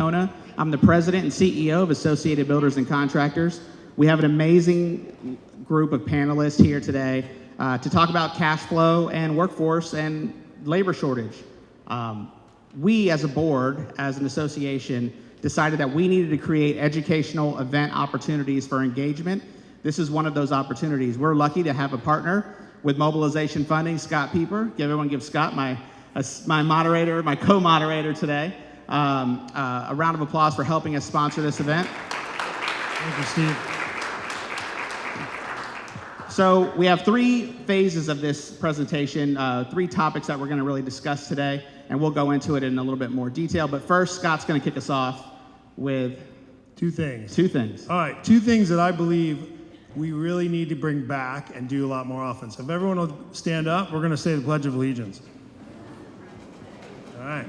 Cona. I'm the president and CEO of Associated Builders and Contractors. We have an amazing group of panelists here today to talk about cash flow and workforce and labor shortage. We as a board, as an association, decided that we needed to create educational event opportunities for engagement. This is one of those opportunities. We're lucky to have a partner with Mobilization Funding, Scott Peper. Everyone give Scott, my moderator, my co-moderator today, a round of applause for helping us sponsor this event. Thank you, Steve. So we have three phases of this presentation, three topics that we're going to really discuss today, and we'll go into it in a little bit more detail. But first, Scott's going to kick us off with Two things. All right, two things that I believe we really need to bring back and do a lot more often. So if everyone will stand up, we're going to say the Pledge of Allegiance. All right.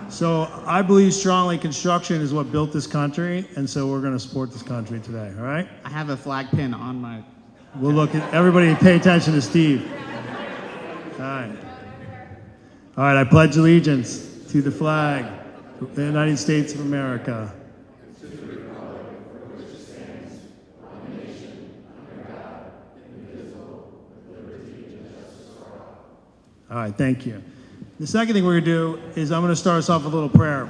So I believe strongly construction is what built this country, and so we're going to support this country today, all right? I have a flag pin on my... We'll look at, everybody pay attention to Steve. All right. All right, I pledge allegiance to the flag of the United States of America. All right, thank you. The second thing we're going to do is I'm going to start us off with a little prayer.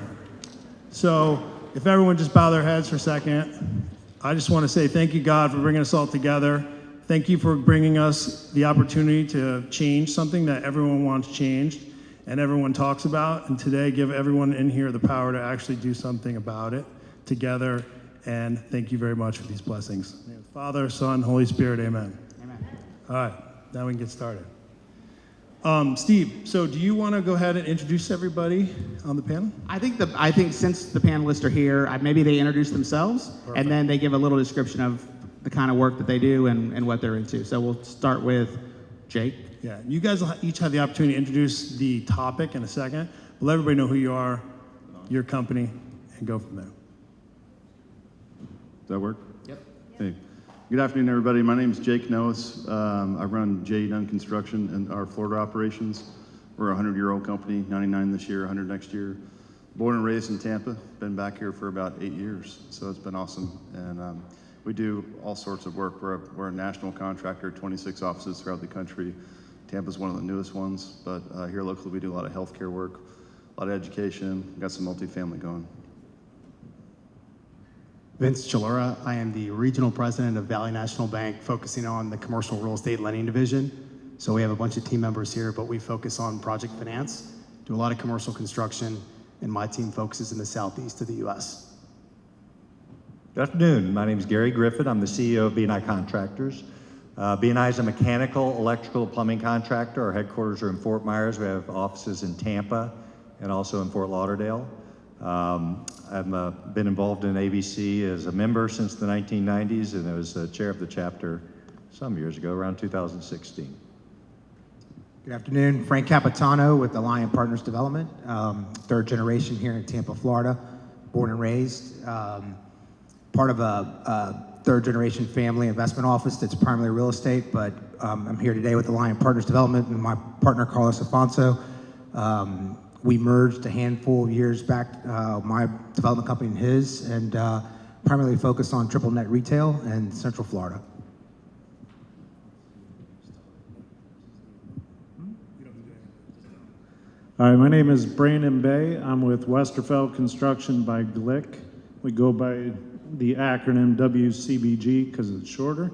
So if everyone just bow their heads for a second, I just want to say thank you, God, for bringing us all together. Thank you for bringing us the opportunity to change something that everyone wants changed and everyone talks about. And today, give everyone in here the power to actually do something about it together. And thank you very much for these blessings. In the name of the Father, Son, Holy Spirit, amen. Amen. All right, now we can get started. Steve, so do you want to go ahead and introduce everybody on the panel? I think since the panelists are here, maybe they introduce themselves. Perfect. And then they give a little description of the kind of work that they do and what they're into. So we'll start with Jake. Yeah, you guys will each have the opportunity to introduce the topic in a second. But let everybody know who you are, your company, and go from there. Does that work? Yep. Hey. Good afternoon, everybody. My name is Jake Noes. I run J. Dunn Construction and our Florida operations. We're a 100-year-old company, 99 this year, 100 next year. Born and raised in Tampa. Been back here for about 8 years, so it's been awesome. And we do all sorts of work. We're a national contractor, 26 offices throughout the country. Tampa's one of the newest ones, but here locally we do a lot of healthcare work, a lot of education. We've got some multifamily going. Vince Chalura. I am the regional president of Valley National Bank, focusing on the commercial real estate lending division. So we have a bunch of team members here, but we focus on project finance, do a lot of commercial construction, and my team focuses in the southeast of the U.S. Good afternoon. My name is Gary Griffith. I'm the CEO of B&I Contractors. B&I is a mechanical, electrical, plumbing contractor. Our headquarters are in Fort Myers. We have offices in Tampa and also in Fort Lauderdale. I've been involved in ABC as a member since the 1990s, and I was chair of the chapter some years ago, around 2016. Good afternoon, Frank Capitano with Alliant Partners Development, third generation here in Tampa, Florida, born and raised, part of a third generation family investment office that's primarily real estate, but I'm here today with Alliant Partners Development and my partner, Carlos Afonso. We merged a handful of years back, my development company and his, and primarily focused on triple net retail in Central Florida. All right, my name is Brandon Bay. I'm with Westerfeld Construction by Glick. We go by the acronym WCBG because it's shorter.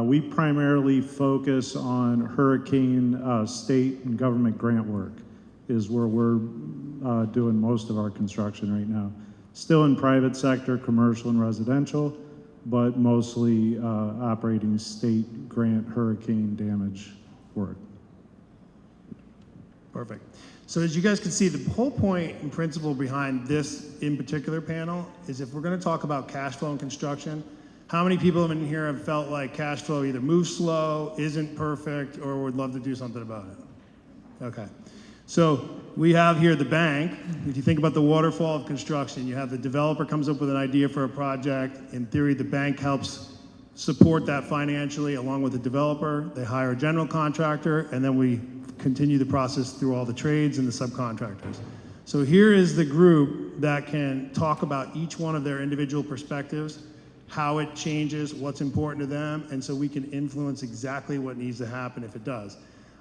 We primarily focus on hurricane state and government grant work is where we're doing most of our construction right now. Still in private sector, commercial and residential, but mostly operating state grant hurricane damage work. Perfect. So as you guys can see, the whole point and principle behind this in particular panel is if we're going to talk about cash flow and construction, how many people in here have felt like cash flow either moves slow, isn't perfect, or would love to do something about it? Okay. So we have here the bank. If you think about the waterfall of construction, you have the developer comes up with an idea for a project. In theory, the bank helps support that financially along with the developer. They hire a general contractor, and then we continue the process through all the trades and the subcontractors. So here is the group that can talk about each one of their individual perspectives, how it changes, what's important to them, and so we can influence exactly what needs to happen if it does.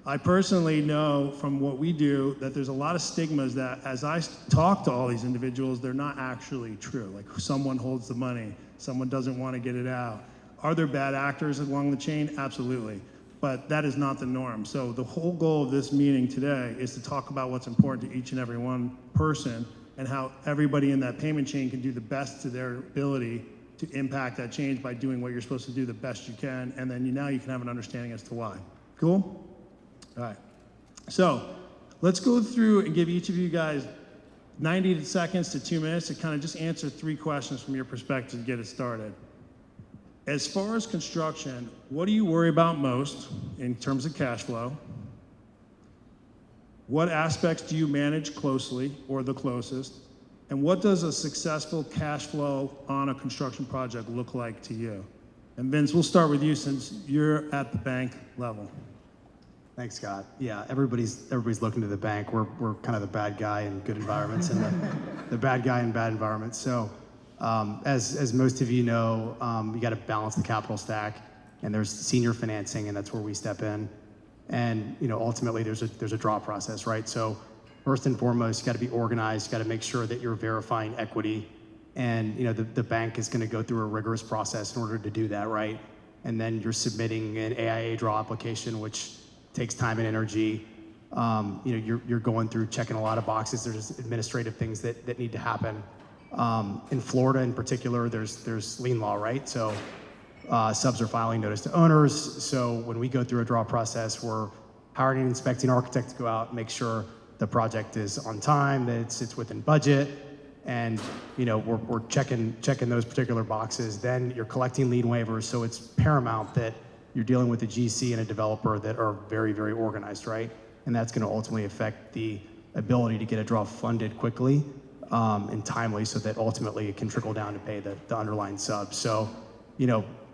I personally know from what we do that there's a lot of stigmas that as I talk to all these individuals, they're not actually true. Like someone holds the money, someone doesn't want to get it out. Are there bad actors along the chain? Absolutely. But that is not the norm. So the whole goal of this meeting today is to talk about what's important to each and every one person and how everybody in that payment chain can do the best to their ability to impact that change by doing what you're supposed to do the best you can, and then now you can have an understanding as to why. Cool? All right. So let's go through and give each of you guys 90 seconds to 2 minutes to kind of just answer 3 questions from your perspective to get it started. As far as construction, what do you worry about most in terms of cash flow? What aspects do you manage closely or the closest? And what does a successful cash flow on a construction project look like to you? And Vince, we'll start with you since you're at the bank level. Thanks, Scott. Yeah, everybody's looking to the bank. We're kind of the bad guy in good environments and the bad guy in bad environments. So as most of you know, you got to balance the capital stack, and there's senior financing, and that's where we step in. And ultimately there's a draw process, right? So first and foremost, you got to be organized. You got to make sure that you're verifying equity, and the bank is going to go through a rigorous process in order to do that, right? And then you're submitting an AIA draw application, which takes time and energy. You're going through checking a lot of boxes. There's administrative things that need to happen. In Florida in particular, there's lien law, right? So subs are filing notice to owners. So when we go through a draw process, we're hiring an inspecting architect to go out and make sure the project is on time, that it's within budget, and we're checking those particular boxes. Then you're collecting lien waivers, so it's paramount that you're dealing with a GC and a developer that are very, very organized, right? And that's going to ultimately affect the ability to get a draw funded quickly and timely, so that ultimately it can trickle down to pay the underlying sub. So,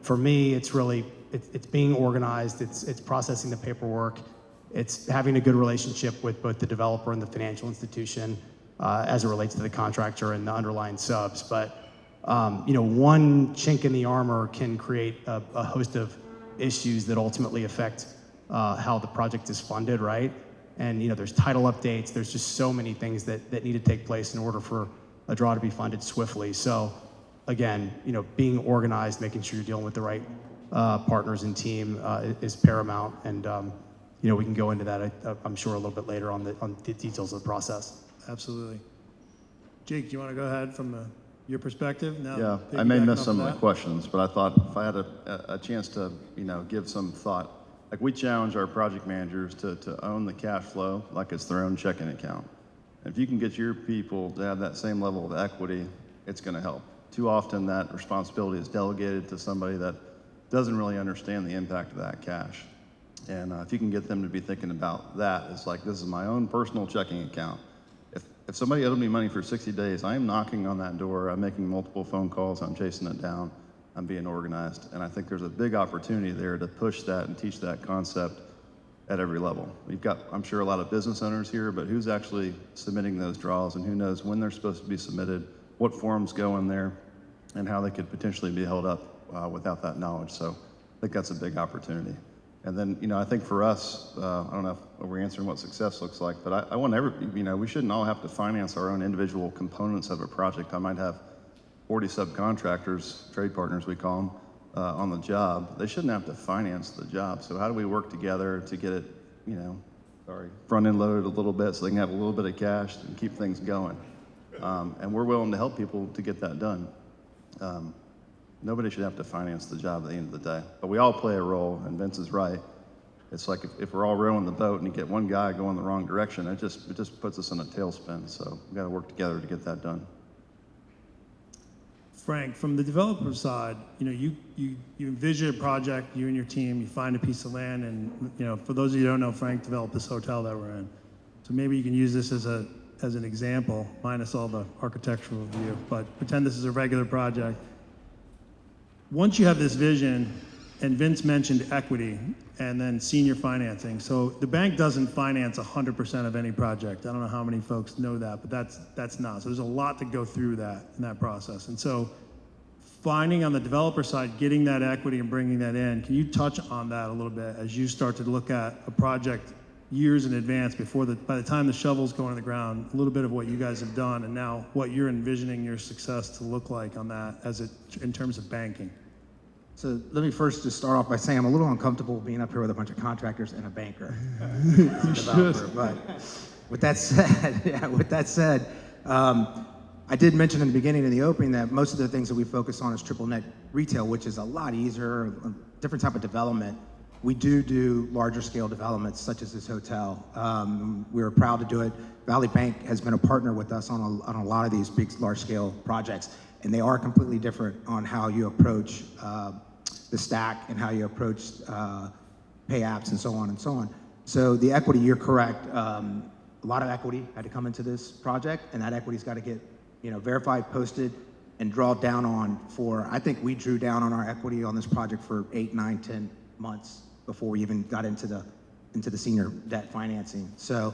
for me, it's really it's being organized, it's processing the paperwork, it's having a good relationship with both the developer and the financial institution as it relates to the contractor and the underlying subs. But one chink in the armor can create a host of issues that ultimately affect how the project is funded, right? And there's title updates, there's just so many things that need to take place in order for a draw to be funded swiftly. So again, being organized, making sure you're dealing with the right partners and team is paramount. And we can go into that, I'm sure, a little bit later on the details of the process. Absolutely. Jake, do you want to go ahead from your perspective? Now, Yeah, I may piggybacking miss off some of that. the questions, but I thought if I had a chance to, give some thought, like we challenge our project managers to own the cash flow like it's their own checking account. And if you can get your people to have that same level of equity, it's going to help. Too often that responsibility is delegated to somebody that doesn't really understand the impact of that cash. And if you can get them to be thinking about that, it's like, this is my own personal checking account. If somebody owed me money for 60 days, I am knocking on that door, I'm making multiple phone calls, I'm chasing it down, I'm being organized. And I think there's a big opportunity there to push that and teach that concept at every level. We've got, I'm sure, a lot of business owners here, but who's actually submitting those draws, and who knows when they're supposed to be submitted, what forms go in there, and how they could potentially be held up without that knowledge. So I think that's a big opportunity. And then, I think for us, I don't know if we're answering what success looks like, but I want we shouldn't all have to finance our own individual components of a project. I might have 40 subcontractors, trade partners we call them, on the job. They shouldn't have to finance the job. So how do we work together to get it, front end loaded a little bit so they can have a little bit of cash and keep things going? And we're willing to help people to get that done. Nobody should have to finance the job at the end of the day, but we all play a role, and Vince is right. It's like if we're all rowing the boat and you get one guy going the wrong direction, it just puts us in a tailspin. So we got to work together to get that done. Frank, from the developer side, you envision a project, you and your team, you find a piece of land, and for those of you who don't know, Frank developed this hotel that we're in. So maybe you can use this as an example, minus all the architectural view, but pretend this is a regular project. Once you have this vision and Vince mentioned equity and then senior financing. So the bank doesn't finance 100% of any project. I don't know how many folks know that, but that's not. So there's a lot to go through that in that process. And so finding on the developer side, getting that equity and bringing that in, can you touch on that a little bit as you start to look at a project years in advance by the time the shovels go into the ground, a little bit of what you guys have done and now what you're envisioning your success to look like on that in terms of banking? So let me first just start off by saying I'm a little uncomfortable being up here with a bunch of contractors and a banker. As a developer. But with that said, I did mention in the beginning in the opening that most of the things that we focus on is triple net retail, which is a lot easier, a different type of development. We do larger scale developments such as this hotel. We're proud to do it. Valley Bank has been a partner with us on a lot of these big, large scale projects, and they are completely different on how you approach the stack and how you approach pay apps and so on and so on. So the equity, you're correct. A lot of equity had to come into this project, and that equity's got to get verified, posted, and drawn down on for, I think we drew down on our equity on this project for 8, 9, 10 months before we even got into the senior debt financing. So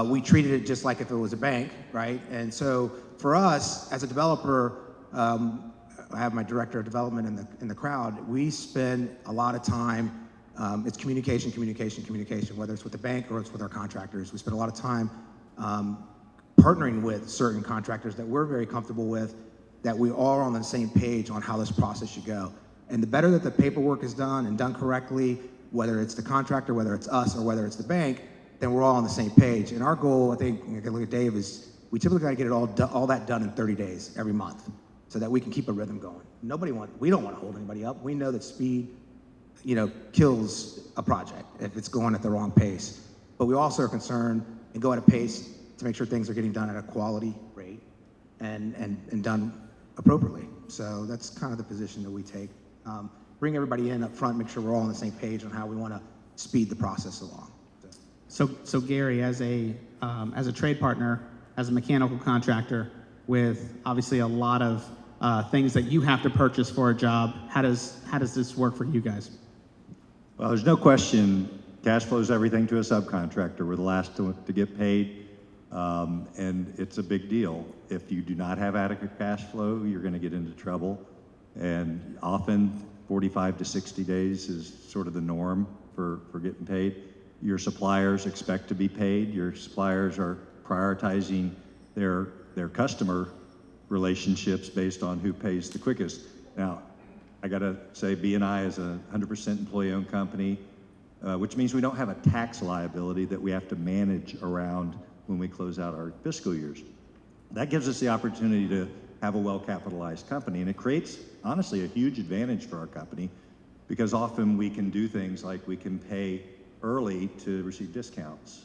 we treated it just like if it was a bank, right? And so for us, as a developer, I have my director of development in the crowd, we spend a lot of time, it's communication, whether it's with the bank or it's with our contractors. We spend a lot of time partnering with certain contractors that we're very comfortable with, that we all are on the same page on how this process should go. And the better that the paperwork is done and done correctly, whether it's the contractor, whether it's us, or whether it's the bank, then we're all on the same page. And our goal, I think, I can look at Dave, is we typically got to get it all that done in 30 days every month, so that we can keep a rhythm going. We don't want to hold anybody up. We know that speed, kills a project if it's going at the wrong pace. But we also are concerned and go at a pace to make sure things are getting done at a quality rate and done appropriately. So that's kind of the position that we take. Bring everybody in up front, make sure we're all on the same page on how we want to speed the process along. So Gary, as a trade partner, as a mechanical contractor, with obviously a lot of things that you have to purchase for a job, how does this work for you guys? Well, there's no question, cash flow is everything to a subcontractor. We're the last to get paid, and it's a big deal. If you do not have adequate cash flow, you're going to get into trouble. And often 45 to 60 days is sort of the norm for getting paid. Your suppliers expect to be paid. Your suppliers are prioritizing their customer relationships based on who pays the quickest. Now, I gotta say, B&I is a 100% employee-owned company, which means we don't have a tax liability that we have to manage around when we close out our fiscal years. That gives us the opportunity to have a well-capitalized company, and it creates, honestly, a huge advantage for our company, because often we can do things like we can pay early to receive discounts.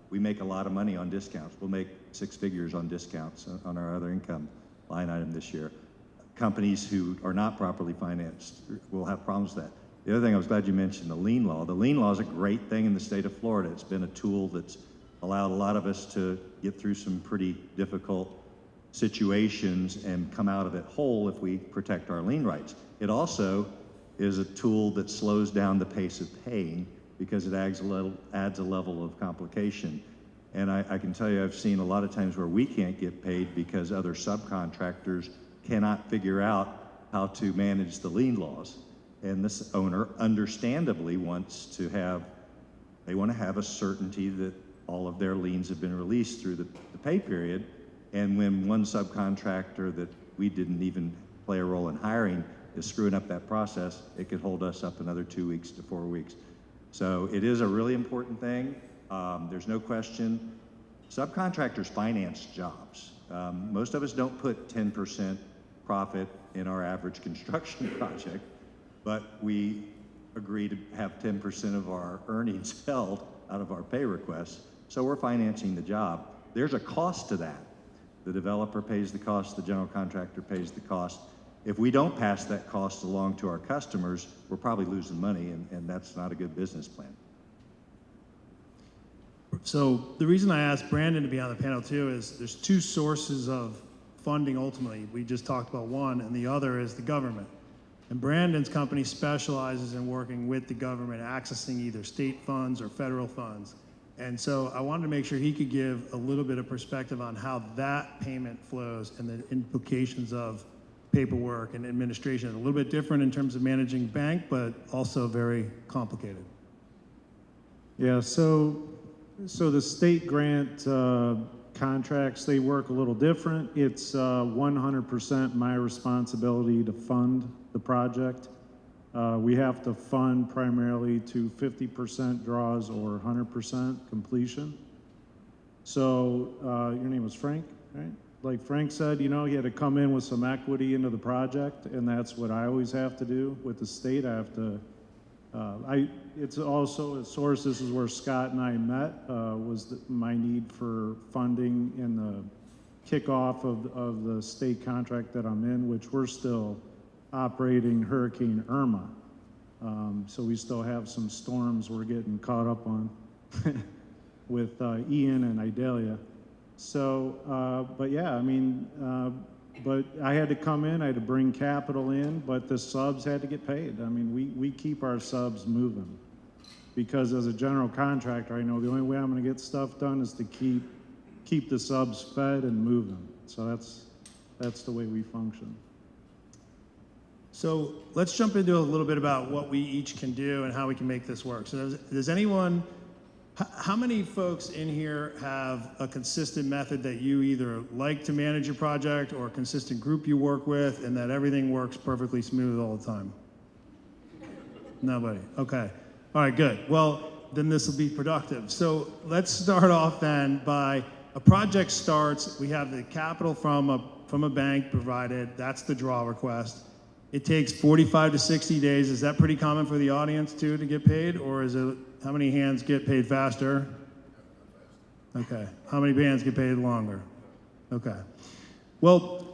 We make a lot of money on discounts. We'll make 6 figures on discounts on our other income line item this year. Companies who are not properly financed will have problems with that. The other thing, I was glad you mentioned the lien law. The lien law is a great thing in the state of Florida. It's been a tool that's allowed a lot of us to get through some pretty difficult situations and come out of it whole if we protect our lien rights. It also is a tool that slows down the pace of paying, because it adds a level of complication. And I can tell you, I've seen a lot of times where we can't get paid because other subcontractors cannot figure out how to manage the lien laws. And this owner understandably wants to have a certainty that all of their liens have been released through the pay period. And when one subcontractor that we didn't even play a role in hiring is screwing up that process, it could hold us up another 2 weeks to 4 weeks. So it is a really important thing. There's no question. Subcontractors finance jobs. Most of us don't put 10% profit in our average construction project, but we agree to have 10% of our earnings held out of our pay requests. So we're financing the job. There's a cost to that. The developer pays the cost, the general contractor pays the cost. If we don't pass that cost along to our customers, we're probably losing money, and that's not a good business plan. So the reason I asked Brandon to be on the panel too is there's 2 sources of funding ultimately. We just talked about one, and the other is the government. And Brandon's company specializes in working with the government, accessing either state funds or federal funds. And so I wanted to make sure he could give a little bit of perspective on how that payment flows and the implications of paperwork and administration. A little bit different in terms of managing bank, but also very complicated. Yeah, so the state grant contracts, they work a little different. It's 100% my responsibility to fund the project. We have to fund primarily to 50% draws or 100% completion. So your name was Frank, right? Like Frank said, you know, he had to come in with some equity into the project, and that's what I always have to do with the state. I have to, it's also a source, this is where Scott and I met, was my need for funding in the kickoff of the state contract that I'm in, which we're still operating Hurricane Irma. So we still have some storms we're getting caught up on with Ian and Idalia. So, but yeah, I mean, but I had to come in, I had to bring capital in, but the subs had to get paid. I mean, we keep our subs moving because as a general contractor, I know the only way I'm going to get stuff done is to keep the subs fed and moving. So that's the way we function. So let's jump into a little bit about what we each can do and how we can make this work. So does anyone, how many folks in here have a consistent method that you either like to manage your project or a consistent group you work with and that everything works perfectly smooth all the time? Nobody. Okay. All right, good. Well, then this will be productive. So let's start off then by a project starts, we have the capital from a bank provided, that's the draw request. It takes 45 to 60 days. Is that pretty common for the audience too to get paid, or is it, how many hands get paid faster? Okay. How many hands get paid longer? Okay. Well,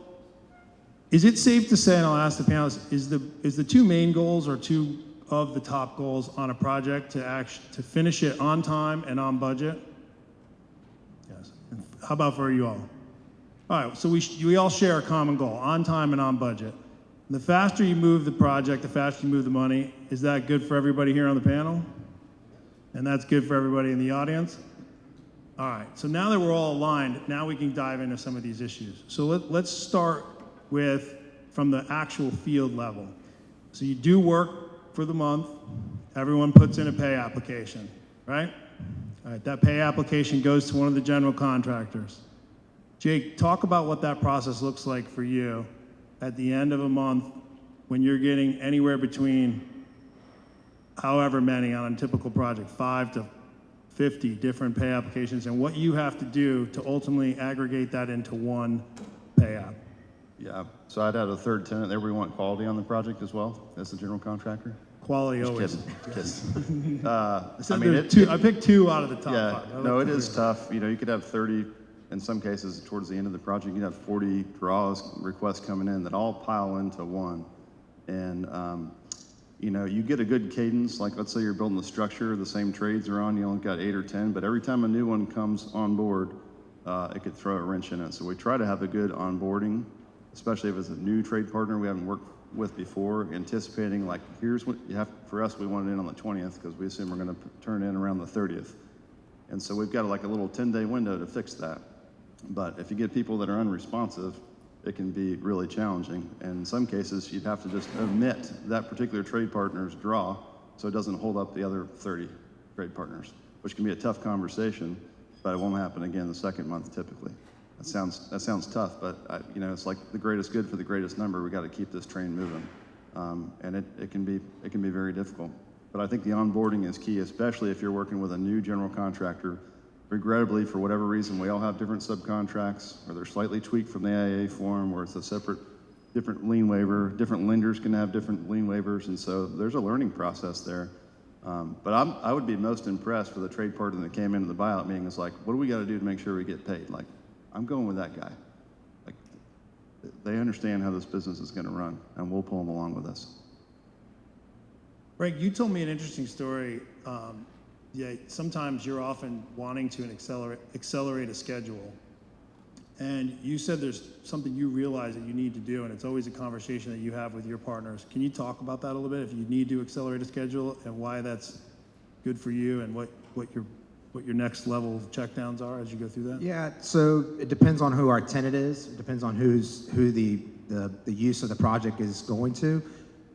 is it safe to say, and I'll ask the panelists, is the two main goals or two of the top goals on a project to finish it on time and on budget? Yes. How about for you all? All right. So we all share a common goal, on time and on budget. The faster you move the project, the faster you move the money. Is that good for everybody here on the panel? And that's good for everybody in the audience? All right, so now that we're all aligned, now we can dive into some of these issues. So let's start with from the actual field level. So you do work for the month, everyone puts in a pay application, right? All right, that pay application goes to one of the general contractors. Jake, talk about what that process looks like for you at the end of a month when you're getting anywhere between however many on a typical project, 5 to 50 different pay applications, and what you have to do to ultimately aggregate that into one pay app. Yeah, so I'd add a third tenant there. We want quality on the project as well as the general contractor. Quality Just always. kidding. I mean, I picked two out of the top yeah, five. no, it is tough. You know, you could have 30, in some cases, towards the end of the project, you could have 40 draws, requests coming in that all pile into one. And, you know, you get a good cadence, like let's say you're building the structure, the same trades are on, you only got 8 or 10, but every time a new one comes on board, it could throw a wrench in it. So we try to have a good onboarding, especially if it's a new trade partner we haven't worked with before, anticipating like, here's what you have, for us, we want it in on the 20th because we assume we're gonna turn in around the 30th. And so we've got like a little 10-day window to fix that. But if you get people that are unresponsive, it can be really challenging. And in some cases, you'd have to just omit that particular trade partner's draw so it doesn't hold up the other 30 trade partners, which can be a tough conversation, but it won't happen again the second month typically. That sounds tough, but you know, it's like the greatest good for the greatest number. We got to keep this train moving, and it can be very difficult. But I think the onboarding is key, especially if you're working with a new general contractor. Regrettably, for whatever reason, we all have different subcontracts, or they're slightly tweaked from the IAA form, where it's a separate, different lien waiver. Different lenders can have different lien waivers, and so there's a learning process there. But I would be most impressed with a trade partner that came into the buyout meeting. It's like, what do we got to do to make sure we get paid? Like, I'm going with that guy. Like, they understand how this business is going to run, and we'll pull them along with us. Greg, you told me an interesting story. Yeah, sometimes you're often wanting to accelerate a schedule, And you said there's something you realize that you need to do, and it's always a conversation that you have with your partners. Can you talk about that a little bit, if you need to accelerate a schedule, and why that's good for you, and what your next level of checkdowns are as you go through that? Yeah, so it depends on who our tenant is. It depends on who the use of the project is going to.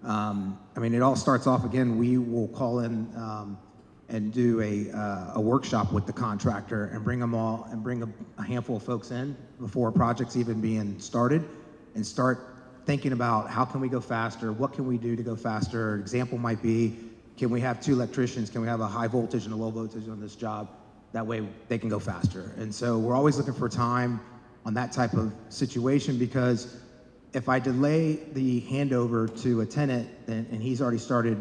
I mean, it all starts off, again, we will call in and do a workshop with the contractor and bring a handful of folks in before a project's even being started, and start thinking about how can we go faster, what can we do to go faster. Example might be, can we have 2 electricians, can we have a high voltage and a low voltage on this job? That way they can go faster. And so we're always looking for time on that type of situation, because if I delay the handover to a tenant and he's already started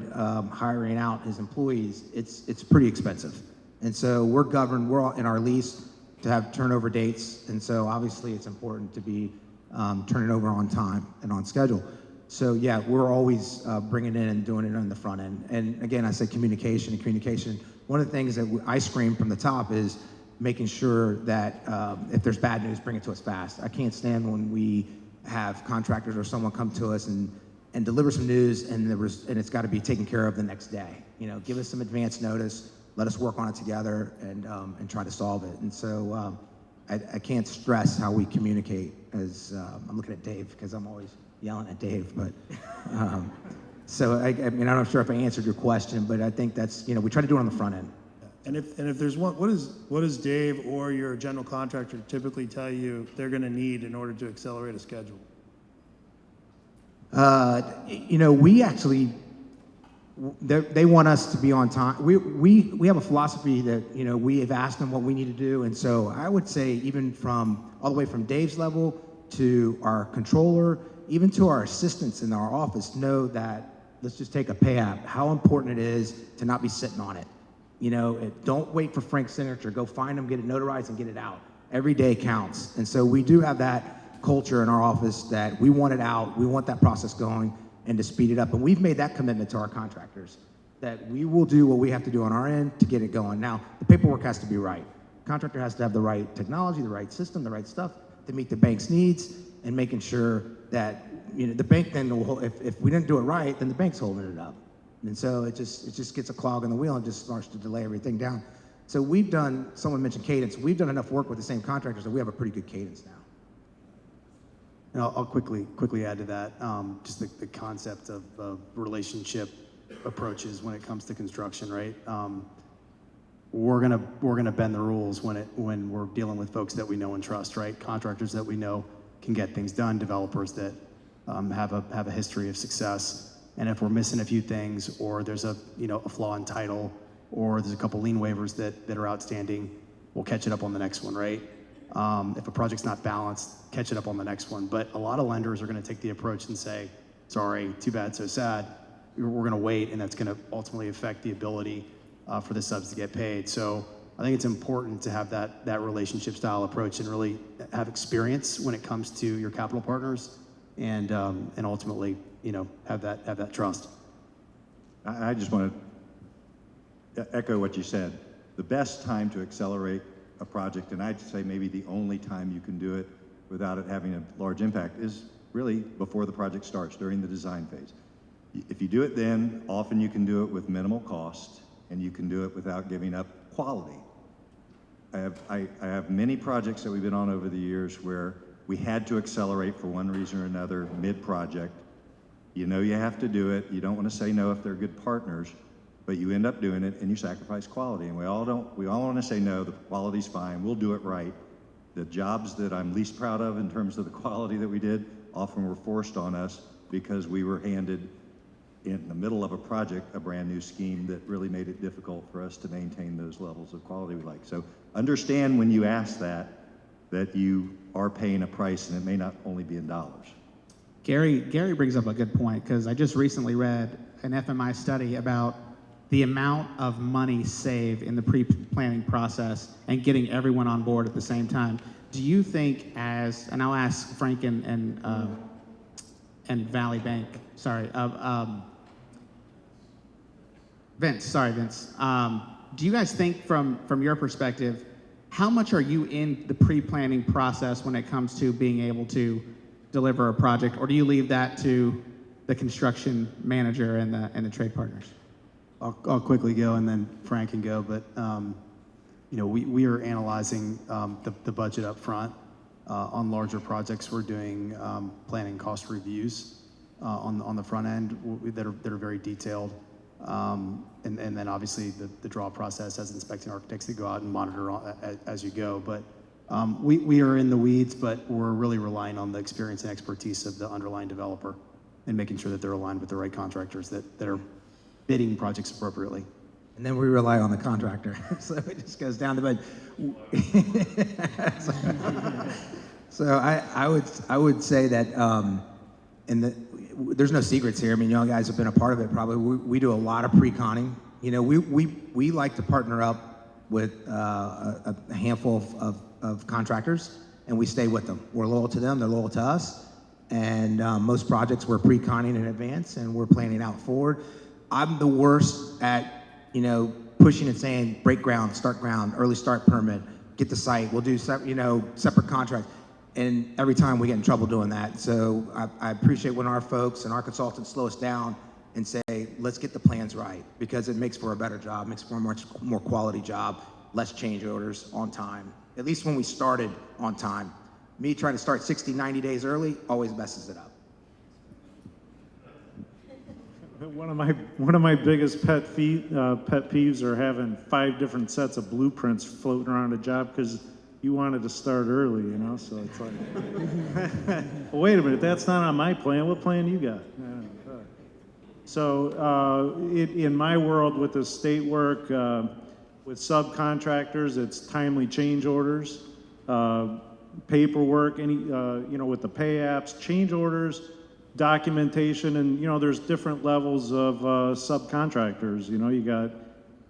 hiring out his employees, it's pretty expensive. And so we're governed, we're all in our lease to have turnover dates. And so obviously it's important to be turning over on time and on schedule. So yeah, we're always bringing in and doing it on the front end. And again, I said communication and communication. One of the things that I scream from the top is making sure that if there's bad news, bring it to us fast. I can't stand when we have contractors or someone come to us and deliver some news and it's got to be taken care of the next day. You know, give us some advance notice, let us work on it together and try to solve it. And so I can't stress how we communicate. As I'm looking at Dave because I'm always yelling at Dave, but so I mean, I'm not sure if I answered your question, but I think that's, you know, we try to do it on the front end. And if there's one, what does Dave or your general contractor typically tell you they're going to need in order to accelerate a schedule? You know, we actually, they want us to be on time. We have a philosophy that, you know, we have asked them what we need to do. And so I would say even from all the way from Dave's level to our controller, even to our assistants in our office, know that, let's just take a pay app, how important it is to not be sitting on it. You know, don't wait for Frank's signature. Go find him, get it notarized, and get it out. Every day counts. And so we do have that culture in our office that we want it out. We want that process going and to speed it up. And we've made that commitment to our contractors, that we will do what we have to do on our end to get it going. Now, the paperwork has to be right. Contractor has to have the right technology, the right system, the right stuff to meet the bank's needs, and making sure that, you know, the bank then will, if we didn't do it right, then the bank's holding it up. And so it just gets a clog in the wheel and just starts to delay everything down. So we've done, someone mentioned cadence, we've done enough work with the same contractors that we have a pretty good cadence now. And I'll quickly add to that, just the concept of relationship approaches when it comes to construction, right? We're gonna bend the rules when we're dealing with folks that we know and trust, right? Contractors that we know can get things done, developers that have a history of success. And if we're missing a few things, or there's a flaw in title, or there's a couple lien waivers that are outstanding, we'll catch it up on the next one, right? If a project's not balanced, catch it up on the next one. But a lot of lenders are going to take the approach and say, sorry, too bad, so sad. We're going to wait, and that's going to ultimately affect the ability for the subs to get paid. So I think it's important to have that relationship style approach and really have experience when it comes to your capital partners, and ultimately, you know, have that trust. I just want to echo what you said. The best time to accelerate a project, and I'd say maybe the only time you can do it without it having a large impact, is really before the project starts, during the design phase. If you do it then, often you can do it with minimal cost, and you can do it without giving up quality. I have many projects that we've been on over the years where we had to accelerate for one reason or another mid-project. You know you have to do it. You don't want to say no if they're good partners, but you end up doing it and you sacrifice quality. And we all want to say no, the quality's fine, we'll do it right. The jobs that I'm least proud of in terms of the quality that we did often were forced on us because we were handed in the middle of a project a brand new scheme that really made it difficult for us to maintain those levels of quality we like. So understand when you ask that you are paying a price, and it may not only be in dollars. Gary brings up a good point, because I just recently read an FMI study about the amount of money saved in the pre-planning process and getting everyone on board at the same time. Do you think, and I'll ask Frank and Valley Bank, Vince. Do you guys think from your perspective, how much are you in the pre-planning process when it comes to being able to deliver a project, or do you leave that to the construction manager and the trade partners? I'll quickly go and then Frank can go, but we are analyzing the budget up front. On larger projects, we're doing planning cost reviews on the front end that are very detailed. And then obviously the draw process has inspecting architects that go out and monitor as you go. But we are in the weeds, but we're really relying on the experience and expertise of the underlying developer and making sure that they're aligned with the right contractors that are bidding projects appropriately. And then we rely on the contractor. So it just goes down the bed. So I would say that there's no secrets here. I mean, you guys have been a part of it probably. We do a lot of pre-conning. We like to partner up with a handful of contractors, and we stay with them. We're loyal to them, they're loyal to us. And most projects we're pre-conning in advance, and we're planning out forward. I'm the worst at, pushing and saying, break ground, start ground, early start permit, get the site, we'll do separate contract. And every time we get in trouble doing that. So I appreciate when our folks and our consultants slow us down and say, let's get the plans right, because it makes for a better job, makes for a much more quality job, less change orders on time. At least when we started on time. Me trying to start 60, 90 days early always messes it up. One of my biggest pet peeves are having 5 different sets of blueprints floating around a job because you wanted to start early, so it's like, well, wait a minute, that's not on my plan. What plan you got? So in my world with the state work, with subcontractors, it's timely change orders, paperwork, with the pay apps, change orders, documentation, and there's different levels of subcontractors. You got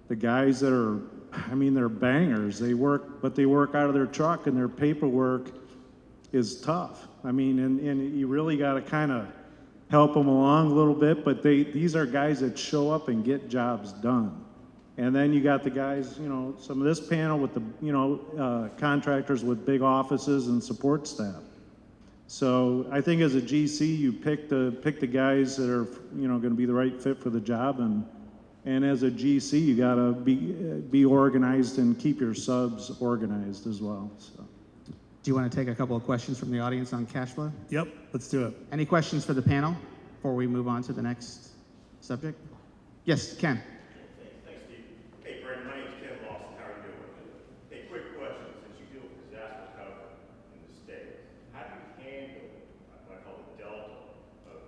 the guys that are, they're bangers. They work out of their truck, and their paperwork is tough. And you really got to kind of help them along a little bit, but these are guys that show up and get jobs done. And then you got the guys, some of this panel with the, contractors with big offices and support staff. So I think as a GC, you pick the guys that are, going to be the right fit for the job, and as a GC, you got to be organized and keep your subs organized as well. So. Do you want to take a couple of questions from the audience on cash flow? Yep, let's do it. Any questions for the panel before we move on to the next subject? Yes, Ken. Thanks, Steve. Hey, Brandon, my name's Ken Lawson. How are you doing? Hey, quick question. Since you deal with disaster recovery in the state, how do you handle what I call the delta of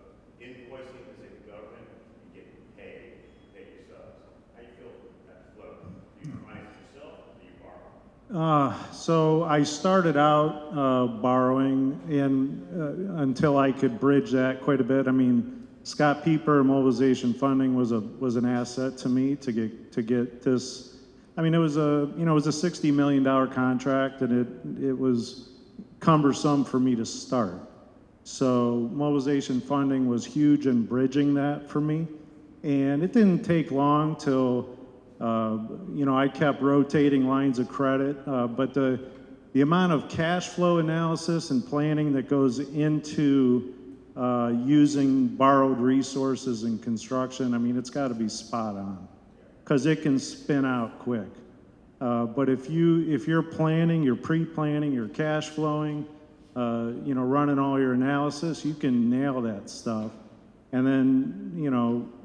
invoicing as a government and getting paid yourselves? How do you feel that flow? Do you finance it yourself or do you borrow? So I started out borrowing until I could bridge that quite a bit. Scott Peper Mobilization Funding was an asset to me to get this. It was a $60 million contract, and it was cumbersome for me to start. So Mobilization Funding was huge in bridging that for me, and it didn't take long till I kept rotating lines of credit, but the amount of cash flow analysis and planning that goes into using borrowed resources in construction, it's got to be spot on, because it can spin out quick. But if you're planning, you're pre-planning, you're cash flowing, running all your analysis, you can nail that stuff. And then,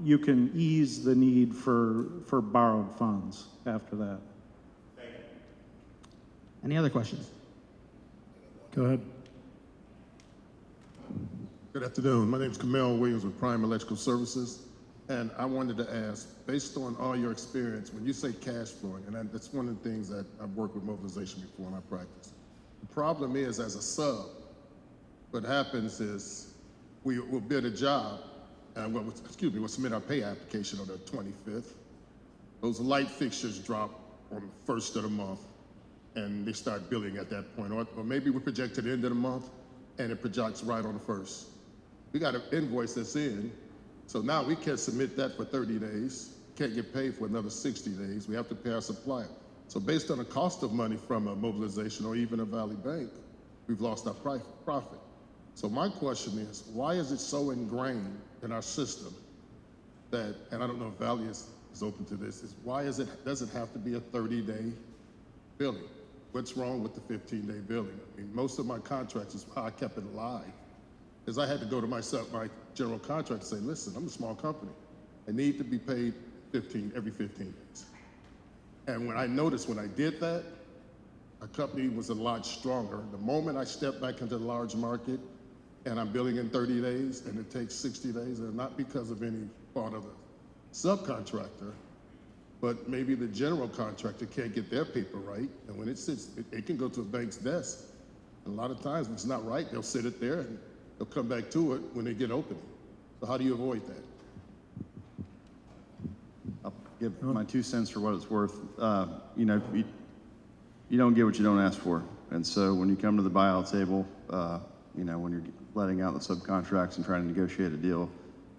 you can ease the need for borrowed funds after that. Any other questions? Go ahead. Good afternoon. My name is Camille Williams with Prime Electrical Services. And I wanted to ask, based on all your experience, when you say cash flowing, and that's one of the things that I've worked with mobilization before in my practice. The problem is, as a sub, what happens is we'll bid a job, and we'll submit our pay application on the 25th. Those light fixtures drop on the 1st of the month, and they start billing at that point. Or maybe we project to the end of the month, and it projects right on the 1st. We got an invoice that's in, so now we can't submit that for 30 days, can't get paid for another 60 days. We have to pay our supplier. So based on the cost of money from a mobilization or even a Valley Bank, we've lost our profit. So my question is, why is it so ingrained in our system that, and I don't know if Valley is open to this, is why does it have to be a 30-day billing? What's wrong with the 15-day billing? I mean, most of my contracts is how I kept it alive, is I had to go to my general contractor and say, listen, I'm a small company. I need to be paid every 15 days. And when I noticed when I did that, our company was a lot stronger. The moment I stepped back into the large market and I'm billing in 30 days and it takes 60 days, and not because of any fault of the subcontractor, but maybe the general contractor can't get their paper right. And when it sits, it can go to a bank's desk. And a lot of times when it's not right, they'll sit it there and they'll come back to it when they get opening. So how do you avoid that? I'll give my 2 cents for what it's worth. You know, you don't get what you don't ask for. And so when you come to the buyout table, you know, when you're letting out the subcontracts and trying to negotiate a deal,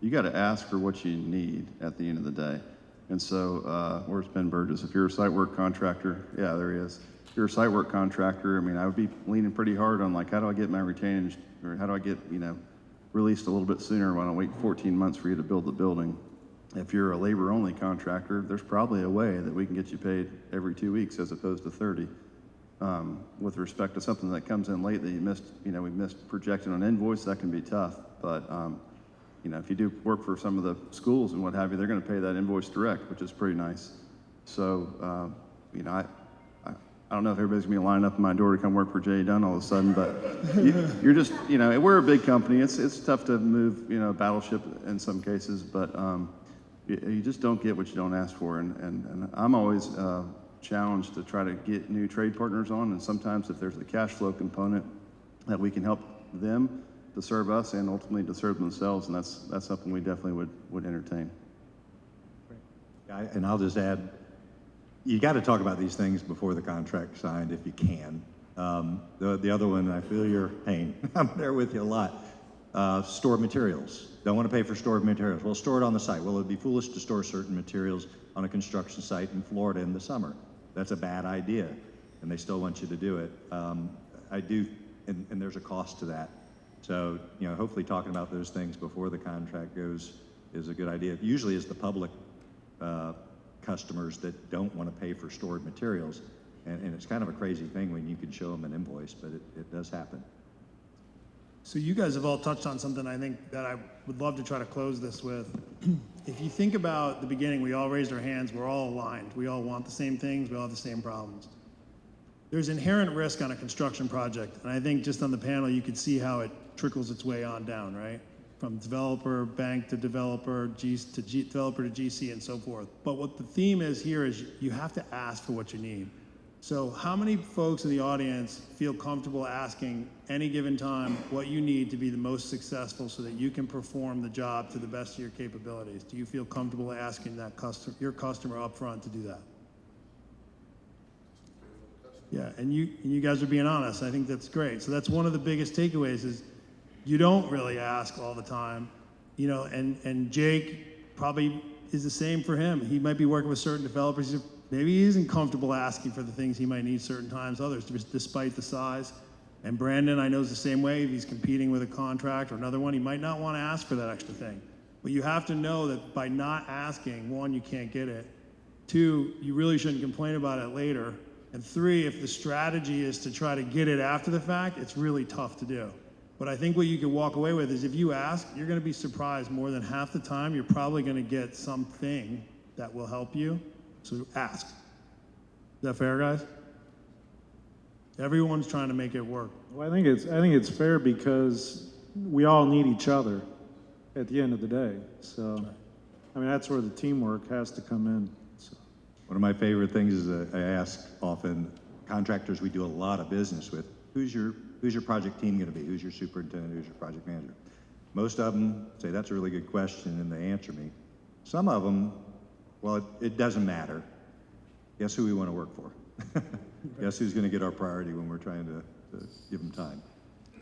you got to ask for what you need at the end of the day. And so, where's Ben Burgess? If you're a site work contractor, yeah, there he is. If you're a site work contractor, I mean, I would be leaning pretty hard on like, how do I get my retainage, or how do I get, you know, released a little bit sooner? Why don't I wait 14 months for you to build the building? If you're a labor-only contractor, there's probably a way that we can get you paid every 2 weeks as opposed to 30. With respect to something that comes in late that you missed, you know, we missed projecting an invoice, that can be tough. But, you know, if you do work for some of the schools and what have you, they're going to pay that invoice direct, which is pretty nice. So, you know, I don't know if everybody's going to be lining up at my door to come work for J. Dunn all of a sudden, but you're just, you know, we're a big company. It's tough to move, you know, a battleship in some cases, but you just don't get what you don't ask for. And I'm always challenged to try to get new trade partners on, and sometimes if there's a cash flow component that we can help them to serve us and ultimately to serve themselves, and that's something we definitely would entertain. And I'll just add, you got to talk about these things before the contract's signed if you can. The other one, I feel your pain. I'm there with you a lot. Stored materials. Don't want to pay for stored materials. Well, store it on the site. Well, it'd be foolish to store certain materials on a construction site in Florida in the summer. That's a bad idea, and they still want you to do it. I do, and there's a cost to that. So, you know, hopefully talking about those things before the contract goes is a good idea. Usually it's the public customers that don't want to pay for stored materials, and it's kind of a crazy thing when you can show them an invoice, but it does happen. So you guys have all touched on something I think that I would love to try to close this with. If you think about the beginning, we all raised our hands, we're all aligned. We all want the same things, we all have the same problems. There's inherent risk on a construction project, and I think just on the panel you could see how it trickles its way on down, right? From developer, bank to developer, developer to GC and so forth. But what the theme is here is you have to ask for what you need. So how many folks in the audience feel comfortable asking any given time what you need to be the most successful so that you can perform the job to the best of your capabilities? Do you feel comfortable asking that your customer up front to do that? Yeah, and you guys are being honest. I think that's great. So that's one of the biggest takeaways is you don't really ask all the time, you know, and Jake probably is the same for him. He might be working with certain developers. Maybe he isn't comfortable asking for the things he might need certain times, others, despite the size. And Brandon, I know, is the same way. If he's competing with a contract or another one, he might not want to ask for that extra thing. But you have to know that by not asking, one, you can't get it. Two, you really shouldn't complain about it later. And three, if the strategy is to try to get it after the fact, it's really tough to do. But I think what you can walk away with is if you ask, you're going to be surprised more than half the time. You're probably going to get something that will help you. So ask. Is that fair, guys? Everyone's trying to make it work. Well, I think it's fair because we all need each other at the end of the day. So, I mean, that's where the teamwork has to come in. So. One of my favorite things is I ask often contractors we do a lot of business with, who's your project team going to be? Who's your superintendent? Who's your project manager? Most of them say, that's a really good question, and they answer me. Some of them, well, it doesn't matter. Guess who we want to work for? Guess who's going to get our priority when we're trying to give them time?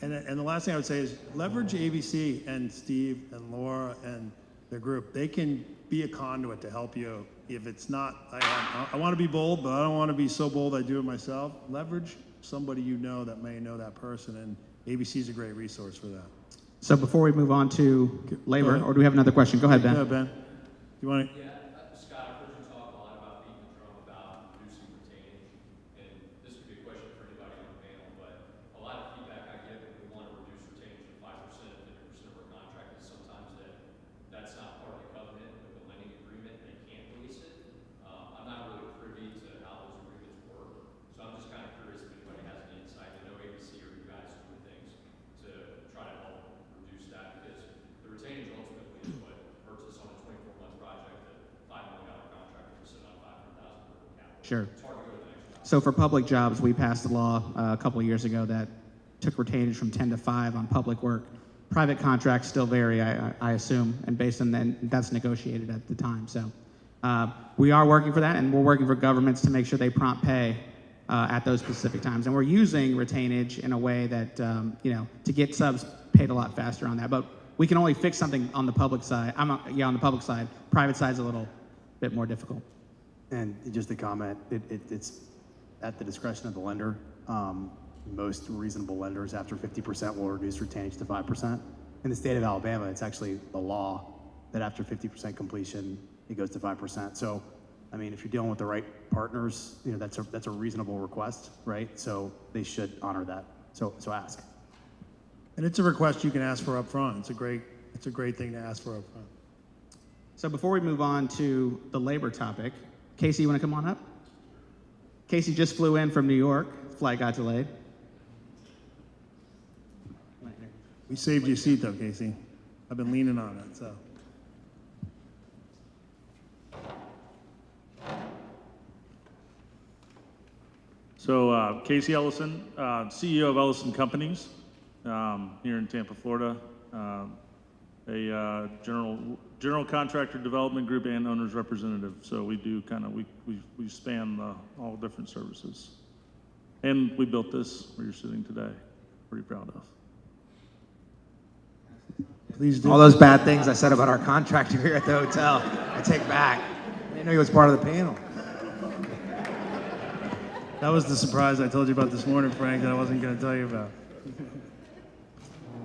And the last thing I would say is leverage ABC and Steve and Laura and their group. They can be a conduit to help you. If it's not, I want to be bold, but I don't want to be so bold I do it myself. Leverage somebody you know that may know that person, and ABC is a great resource for that. So before we move on to labor, ahead. or do we have another question? Go ahead, Ben. Go ahead, Ben. You want to? Scott, I've heard you talk a lot about beating the drum about reducing retainage, and this could be a question for anybody on the panel, but a lot of feedback I get when we want to reduce retainage to 5%, 50% of our contract is sometimes that's not part of the covenant with the lending agreement, they can't release it. I'm not really privy to how those agreements work, so I'm just kind of curious if anybody has any insight. I know ABC or you guys doing things to try to help reduce that, because the retainage ultimately is what hurts us on a 24-month project, a $5 million contract, we're sitting on $500,000 for capital. Sure. It's hard to go to the next job. So for public jobs, we passed a law a couple of years ago that took retainage from 10 to 5 on public work. Private contracts still vary, I assume, and based on that, that's negotiated at the time. So we are working for that, and we're working for governments to make sure they prompt pay at those specific times. And we're using retainage in a way that, to get subs paid a lot faster on that. But we can only fix something on the public side. On the public side. Private side's a little bit more difficult. And just a comment, it's at the discretion of the lender. Most reasonable lenders after 50% will reduce retainage to 5%. In the state of Alabama, it's actually the law that after 50% completion, it goes to 5%. So, I mean, if you're dealing with the right partners, that's a reasonable request, right? So they should honor that. So ask. And it's a request you can ask for up front. It's a great thing to ask for up front. So before we move on to the labor topic, Casey, you want to come on up? Casey just flew in from New York. Flight got delayed. We saved you a seat though, Casey. I've been leaning on it, so. So Casey Ellison, CEO of Ellison Companies here in Tampa, Florida, a general contractor development group and owner's representative. So we do we span all different services. And we built this where you're sitting today. Pretty proud of. Please do. All those bad things I said about our contractor here at the hotel, I take back. I didn't know he was part of the panel. That was the surprise I told you about this morning, Frank, that I wasn't going to tell you about.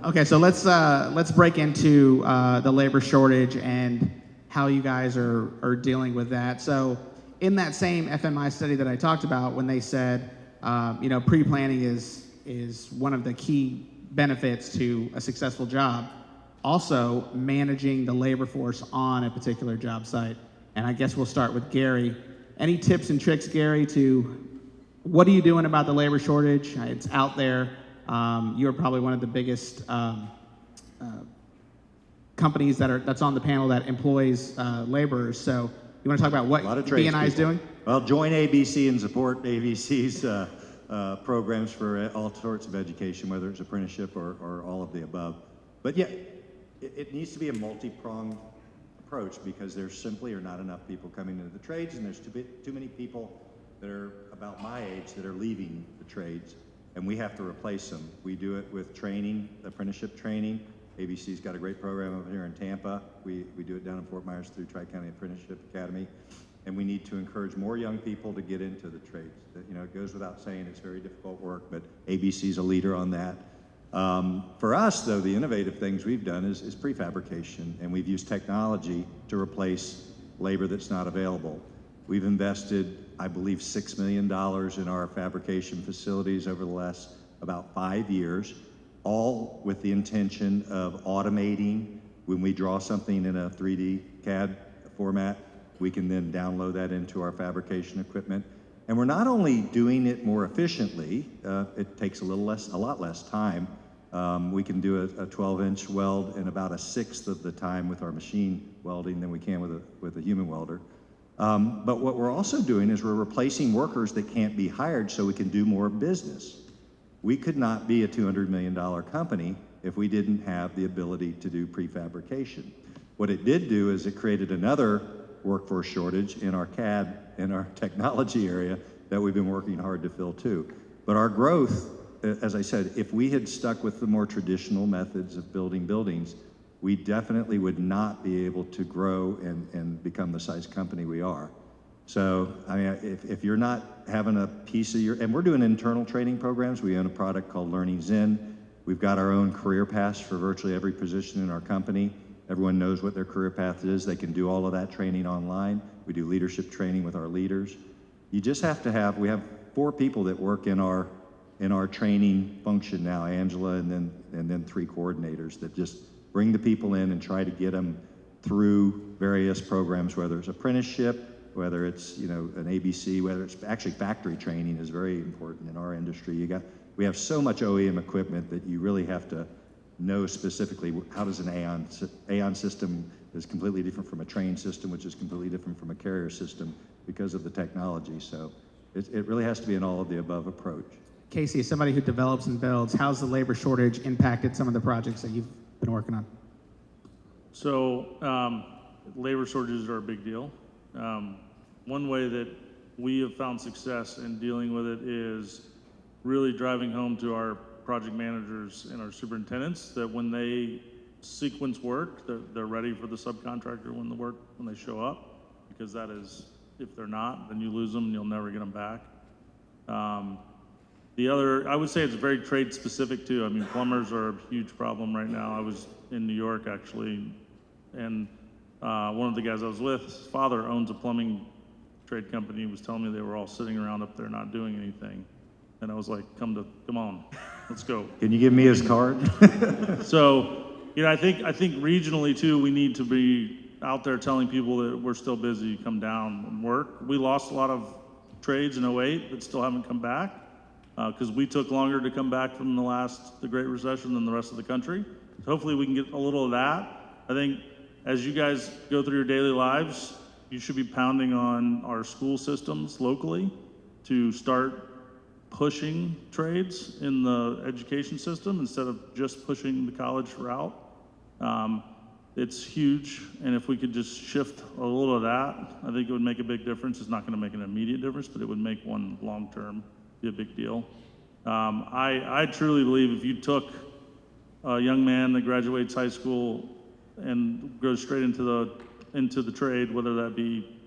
Okay, so let's break into the labor shortage and how you guys are dealing with that. So in that same FMI study that I talked about, when they said, pre-planning is one of the key benefits to a successful job, also managing the labor force on a particular job site. And I guess we'll start with Gary. Any tips and tricks, Gary, to what are you doing about the labor shortage? It's out there. You're probably one of the biggest companies that's on the panel that employs laborers. So you want to talk about what B&I is doing? Well, join ABC and support ABC's programs for all sorts of education, whether it's apprenticeship or all of the above. But yeah, it needs to be a multi-pronged approach because there simply are not enough people coming into the trades, and there's too many people that are about my age that are leaving the trades, and we have to replace them. We do it with training, apprenticeship training. ABC's got a great program over here in Tampa. We do it down in Fort Myers through Tri-County Apprenticeship Academy, and we need to encourage more young people to get into the trades. It goes without saying it's very difficult work, but ABC's a leader on that. For us, though, the innovative things we've done is prefabrication, and we've used technology to replace labor that's not available. We've invested, I believe, $6 million in our fabrication facilities over the last about 5 years, all with the intention of automating. When we draw something in a 3D CAD format, we can then download that into our fabrication equipment. And we're not only doing it more efficiently, it takes a lot less time. We can do a 12-inch weld in about 1/6 of the time with our machine welding than we can with a human welder. But what we're also doing is we're replacing workers that can't be hired so we can do more business. We could not be a $200 million company if we didn't have the ability to do prefabrication. What it did do is it created another workforce shortage in our CAD, in our technology area that we've been working hard to fill too. But our growth, as I said, if we had stuck with the more traditional methods of building buildings, we definitely would not be able to grow and become the size company we are. So, I mean, if you're not having a piece of and we're doing internal training programs. We own a product called Learning Zen. We've got our own career paths for virtually every position in our company. Everyone knows what their career path is. They can do all of that training online. We do leadership training with our leaders. You just have to we have 4 people that work in our training function now, Angela, and then 3 coordinators that just bring the people in and try to get them through various programs, whether it's apprenticeship, whether it's, an ABC, whether it's actually factory training is very important in our industry. We have so much OEM equipment that you really have to know specifically how does an Aon system is completely different from a train system, which is completely different from a carrier system because of the technology. So it really has to be an all of the above approach. Casey, as somebody who develops and builds, how's the labor shortage impacted some of the projects that you've been working on? So labor shortages are a big deal. One way that we have found success in dealing with it is really driving home to our project managers and our superintendents that when they sequence work, they're ready for the subcontractor when they show up, because that is, if they're not, then you lose them and you'll never get them back. I would say it's very trade specific too. I mean, plumbers are a huge problem right now. I was in New York actually, and one of the guys I was with, his father owns a plumbing trade company. He was telling me they were all sitting around up there not doing anything. And I was like, come on, let's go. Can you give me his card? So, I think regionally too, we need to be out there telling people that we're still busy, come down and work. We lost a lot of trades in 08 that still haven't come back because we took longer to come back from the Great Recession than the rest of the country. So hopefully we can get a little of that. I think as you guys go through your daily lives, you should be pounding on our school systems locally to start pushing trades in the education system instead of just pushing the college route. It's huge, and if we could just shift a little of that, I think it would make a big difference. It's not going to make an immediate difference, but it would make one long-term be a big deal. I truly believe if you took a young man that graduates high school and goes straight into the trade, whether that be,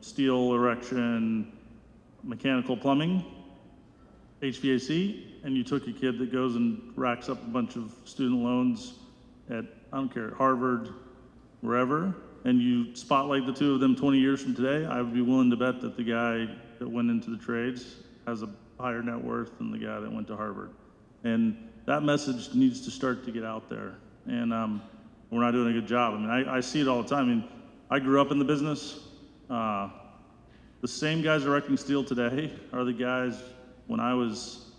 steel, erection, mechanical plumbing, HVAC, and you took a kid that goes and racks up a bunch of student loans at, I don't care, Harvard, wherever, and you spotlight the two of them 20 years from today, I would be willing to bet that the guy that went into the trades has a higher net worth than the guy that went to Harvard. And that message needs to start to get out there. And we're not doing a good job. I mean, I see it all the time. I mean, I grew up in the business. The same guys erecting steel today are the guys when I was,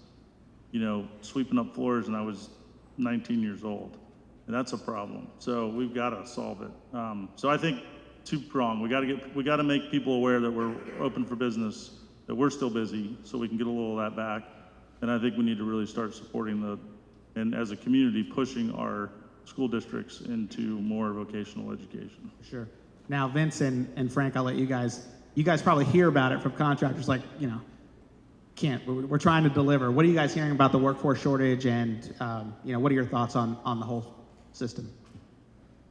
sweeping up floors and I was 19 years old. And that's a problem. So we've got to solve it. So I think two-pronged. We got to make people aware that we're open for business, that we're still busy, so we can get a little of that back. And I think we need to really start supporting and as a community, pushing our school districts into more vocational education. Sure. Now, Vince and Frank, I'll let you guys probably hear about it from contractors like, we're trying to deliver. What are you guys hearing about the workforce shortage and, what are your thoughts on the whole system?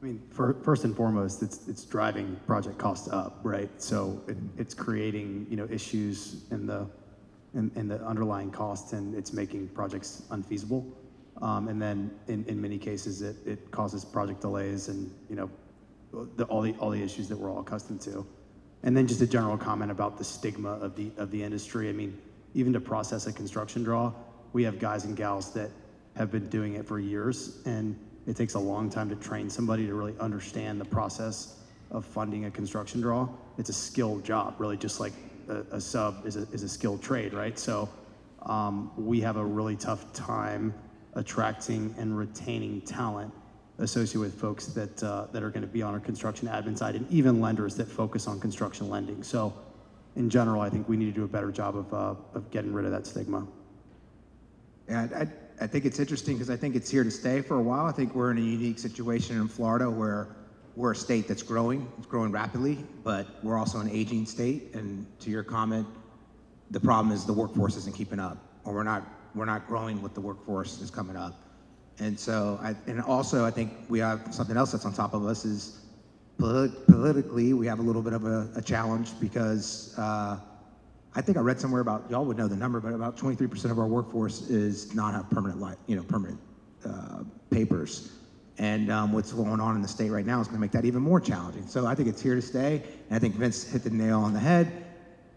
I mean, first and foremost, it's driving project costs up, right? So it's creating, issues in the underlying costs, and it's making projects unfeasible. And then in many cases, it causes project delays and, all the issues that we're all accustomed to. And then just a general comment about the stigma of the industry. I mean, even to process a construction draw, we have guys and gals that have been doing it for years, and it takes a long time to train somebody to really understand the process of funding a construction draw. It's a skilled job, really, just like a sub is a skilled trade, right? So we have a really tough time attracting and retaining talent associated with folks that are going to be on our construction admin side, and even lenders that focus on construction lending. So in general, I think we need to do a better job of getting rid of that stigma. Yeah, I think it's interesting because I think it's here to stay for a while. I think we're in a unique situation in Florida where we're a state that's growing. It's growing rapidly, but we're also an aging state. And to your comment, the problem is the workforce isn't keeping up, or we're not growing with the workforce that's coming up. And so, and also I think we have something else that's on top of us is politically, we have a little bit of a challenge because I think I read somewhere about, y'all would know the number, but about 23% of our workforce is not have permanent papers. And what's going on in the state right now is going to make that even more challenging. So I think it's here to stay. And I think Vince hit the nail on the head.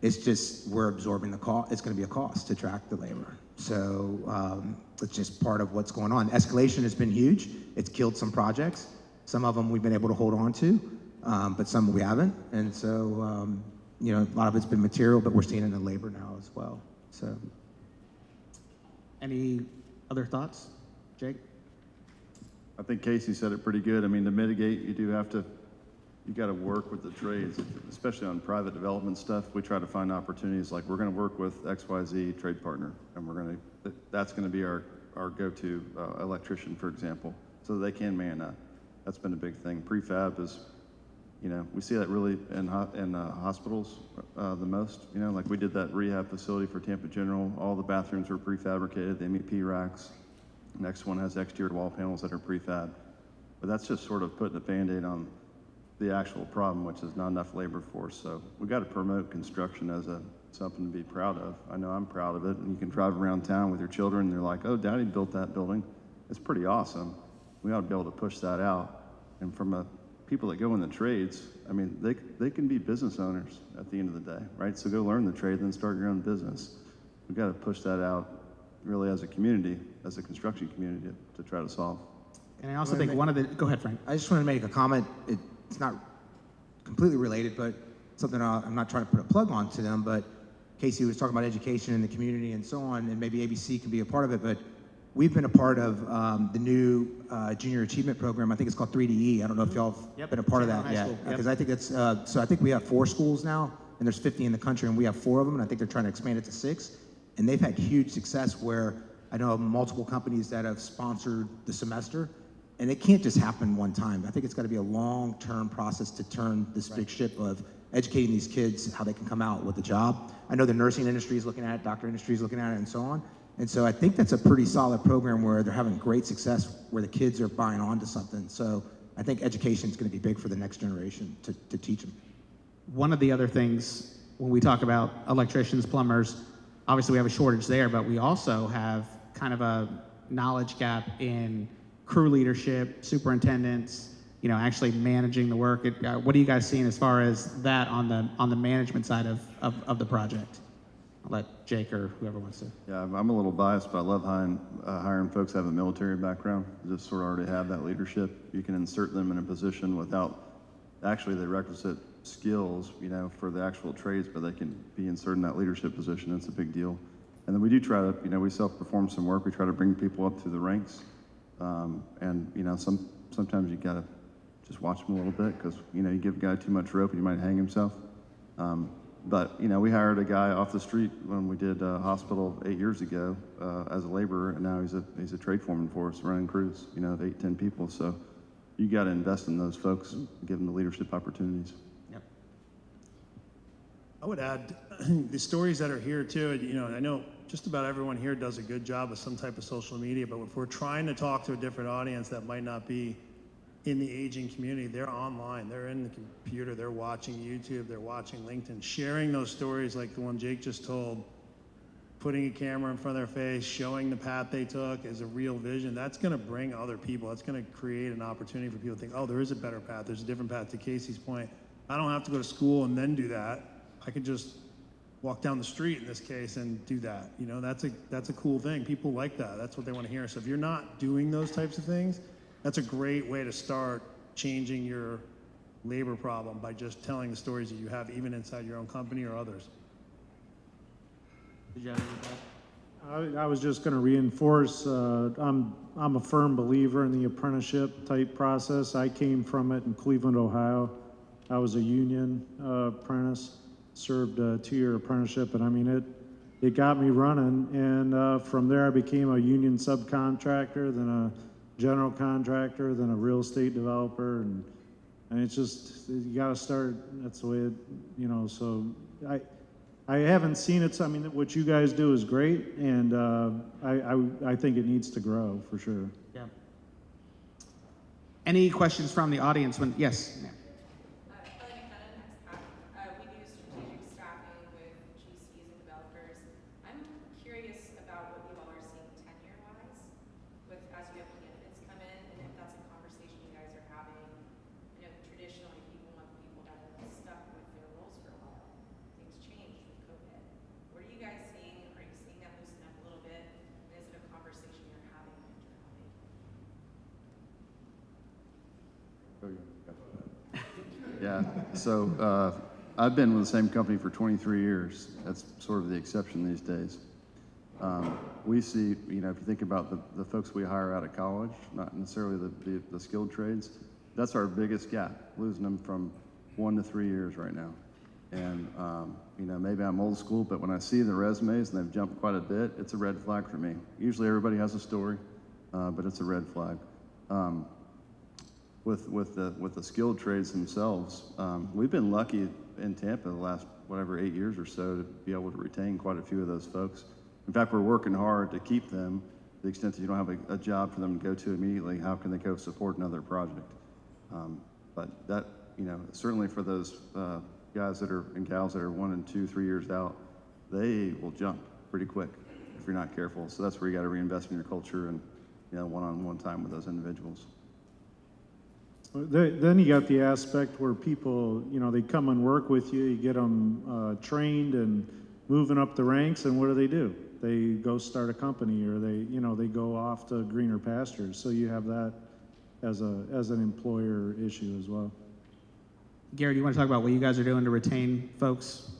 It's just we're absorbing the cost. It's going to be a cost to track the labor. So it's just part of what's going on. Escalation has been huge. It's killed some projects. Some of them we've been able to hold on to, but some we haven't. And so, you know, a lot of it's been material, but we're seeing it in the labor now as well. So, Any other thoughts, Jake? I think Casey said it pretty good. I mean, to mitigate, you got to work with the trades, especially on private development stuff. We try to find opportunities like we're going to work with XYZ trade partner, and that's going to be our go-to electrician, for example, so that they can man up. That's been a big thing. Prefab is, you know, we see that really in hospitals the most. You know, like we did that rehab facility for Tampa General. All the bathrooms were prefabricated, the MEP racks. Next one has exterior wall panels that are prefab. But that's just sort of putting a Band-Aid on the actual problem, which is not enough labor force. So we got to promote construction as something to be proud of. I know I'm proud of it. And you can drive around town with your children and they're like, oh, Daddy built that building. It's pretty awesome. We ought to be able to push that out. And from people that go in the trades, I mean, they can be business owners at the end of the day, right? So go learn the trade, then start your own business. We've got to push that out really as a community, as a construction community to try to solve. And I also think go ahead, Frank. I just want to make a comment. It's not completely related, but something I'm not trying to put a plug on to them, but Casey was talking about education in the community and so on, and maybe ABC can be a part of it, but we've been a part of the new junior achievement program. I think it's called 3DE. I don't know if y'all have been a part of that yet. Because I think it's, so I think we have 4 schools now, and there's 50 in the country, and we have 4 of them, and I think they're trying to expand it to 6. And they've had huge success where I know of multiple companies that have sponsored the semester, and it can't just happen one time. I think it's got to be a long-term process to turn this big ship of educating these kids how they can come out with a job. I know the nursing industry is looking at it, doctor industry is looking at it, and so on. And so I think that's a pretty solid program where they're having great success, where the kids are buying onto something. So I think education is going to be big for the next generation to teach them. One of the other things when we talk about electricians, plumbers, obviously we have a shortage there, but we also have kind of a knowledge gap in crew leadership, superintendents, you know, actually managing the work. What are you guys seeing as far as that on the management side of the project? I'll let Jake or whoever wants to. Yeah, I'm a little biased, but I love hiring folks that have a military background. Just sort of already have that leadership. You can insert them in a position without actually the requisite skills, you know, for the actual trades, but they can be inserted in that leadership position. It's a big deal. And then we do try to, you know, we self-perform some work. We try to bring people up through the ranks. And, you know, sometimes you got to just watch them a little bit because, you know, you give a guy too much rope and he might hang himself. But, you know, we hired a guy off the street when we did a hospital 8 years ago as a laborer, and now he's a trade foreman for us running crews, you know, of 8, 10 people. So you got to invest in those folks, give them the leadership opportunities. Yep. I would add the stories that are here too. You know, I know just about everyone here does a good job with some type of social media, but if we're trying to talk to a different audience that might not be in the aging community, they're online, they're in the computer, they're watching YouTube, they're watching LinkedIn, sharing those stories like the one Jake just told, putting a camera in front of their face, showing the path they took as a real vision. That's going to bring other people. That's going to create an opportunity for people to think, oh, there is a better path. There's a different path. To Casey's point, I don't have to go to school and then do that. I could just walk down the street in this case and do that. You know, that's a cool thing. People like that. That's what they want to hear. So if you're not doing those types of things, that's a great way to start changing your labor problem by just telling the stories that you have even inside your own company or others. Did you have anything? I was just going to reinforce, I'm a firm believer in the apprenticeship type process. I came from it in Cleveland, Ohio. I was a union apprentice, served a 2-year apprenticeship, and I mean, it got me running. And from there, I became a union subcontractor, then a general contractor, then a real estate developer, and it's just, you got to start. That's the way it, you know. So I haven't seen it. So, I mean, what you guys do is great, and I think it needs to grow for sure. Yeah. Any questions from the audience? Yes, ma'am. Kelly McKenna, next we do strategic staffing with GCs and developers. I'm curious about what you all are seeing tenure-wise with as you have candidates come in, and if that's a conversation you guys are having. You know, traditionally people want people that have stuck with their roles for a while. Things changed with COVID. What are you guys seeing? Are you seeing that loosen up a little bit? And is it a conversation you're having internally? Yeah, so I've been with the same company for 23 years. That's sort of the exception these days. We see, you know, if you think about the folks we hire out of college, not necessarily the skilled trades, that's our biggest gap, losing them from 1 to 3 years right now. And, you know, maybe I'm old school, but when I see the resumes and they've jumped quite a bit, it's a red flag for me. Usually everybody has a story, but it's a red flag. With the skilled trades themselves, we've been lucky in Tampa the last, 8 years or so to be able to retain quite a few of those folks. In fact, we're working hard to keep them to the extent that you don't have a job for them to go to immediately. How can they go support another project? But that, you know, certainly for those guys that are and gals that are 1 and 2, 3 years out, they will jump pretty quick if you're not careful. So that's where you got to reinvest in your culture and, you know, one-on-one time with those individuals. Then you got the aspect where people, you know, they come and work with you, you get them trained and moving up the ranks, and what do? They go start a company, or they go off to greener pastures. So you have that as an employer issue as well. Gary, do you want to talk about what you guys are doing to retain folks?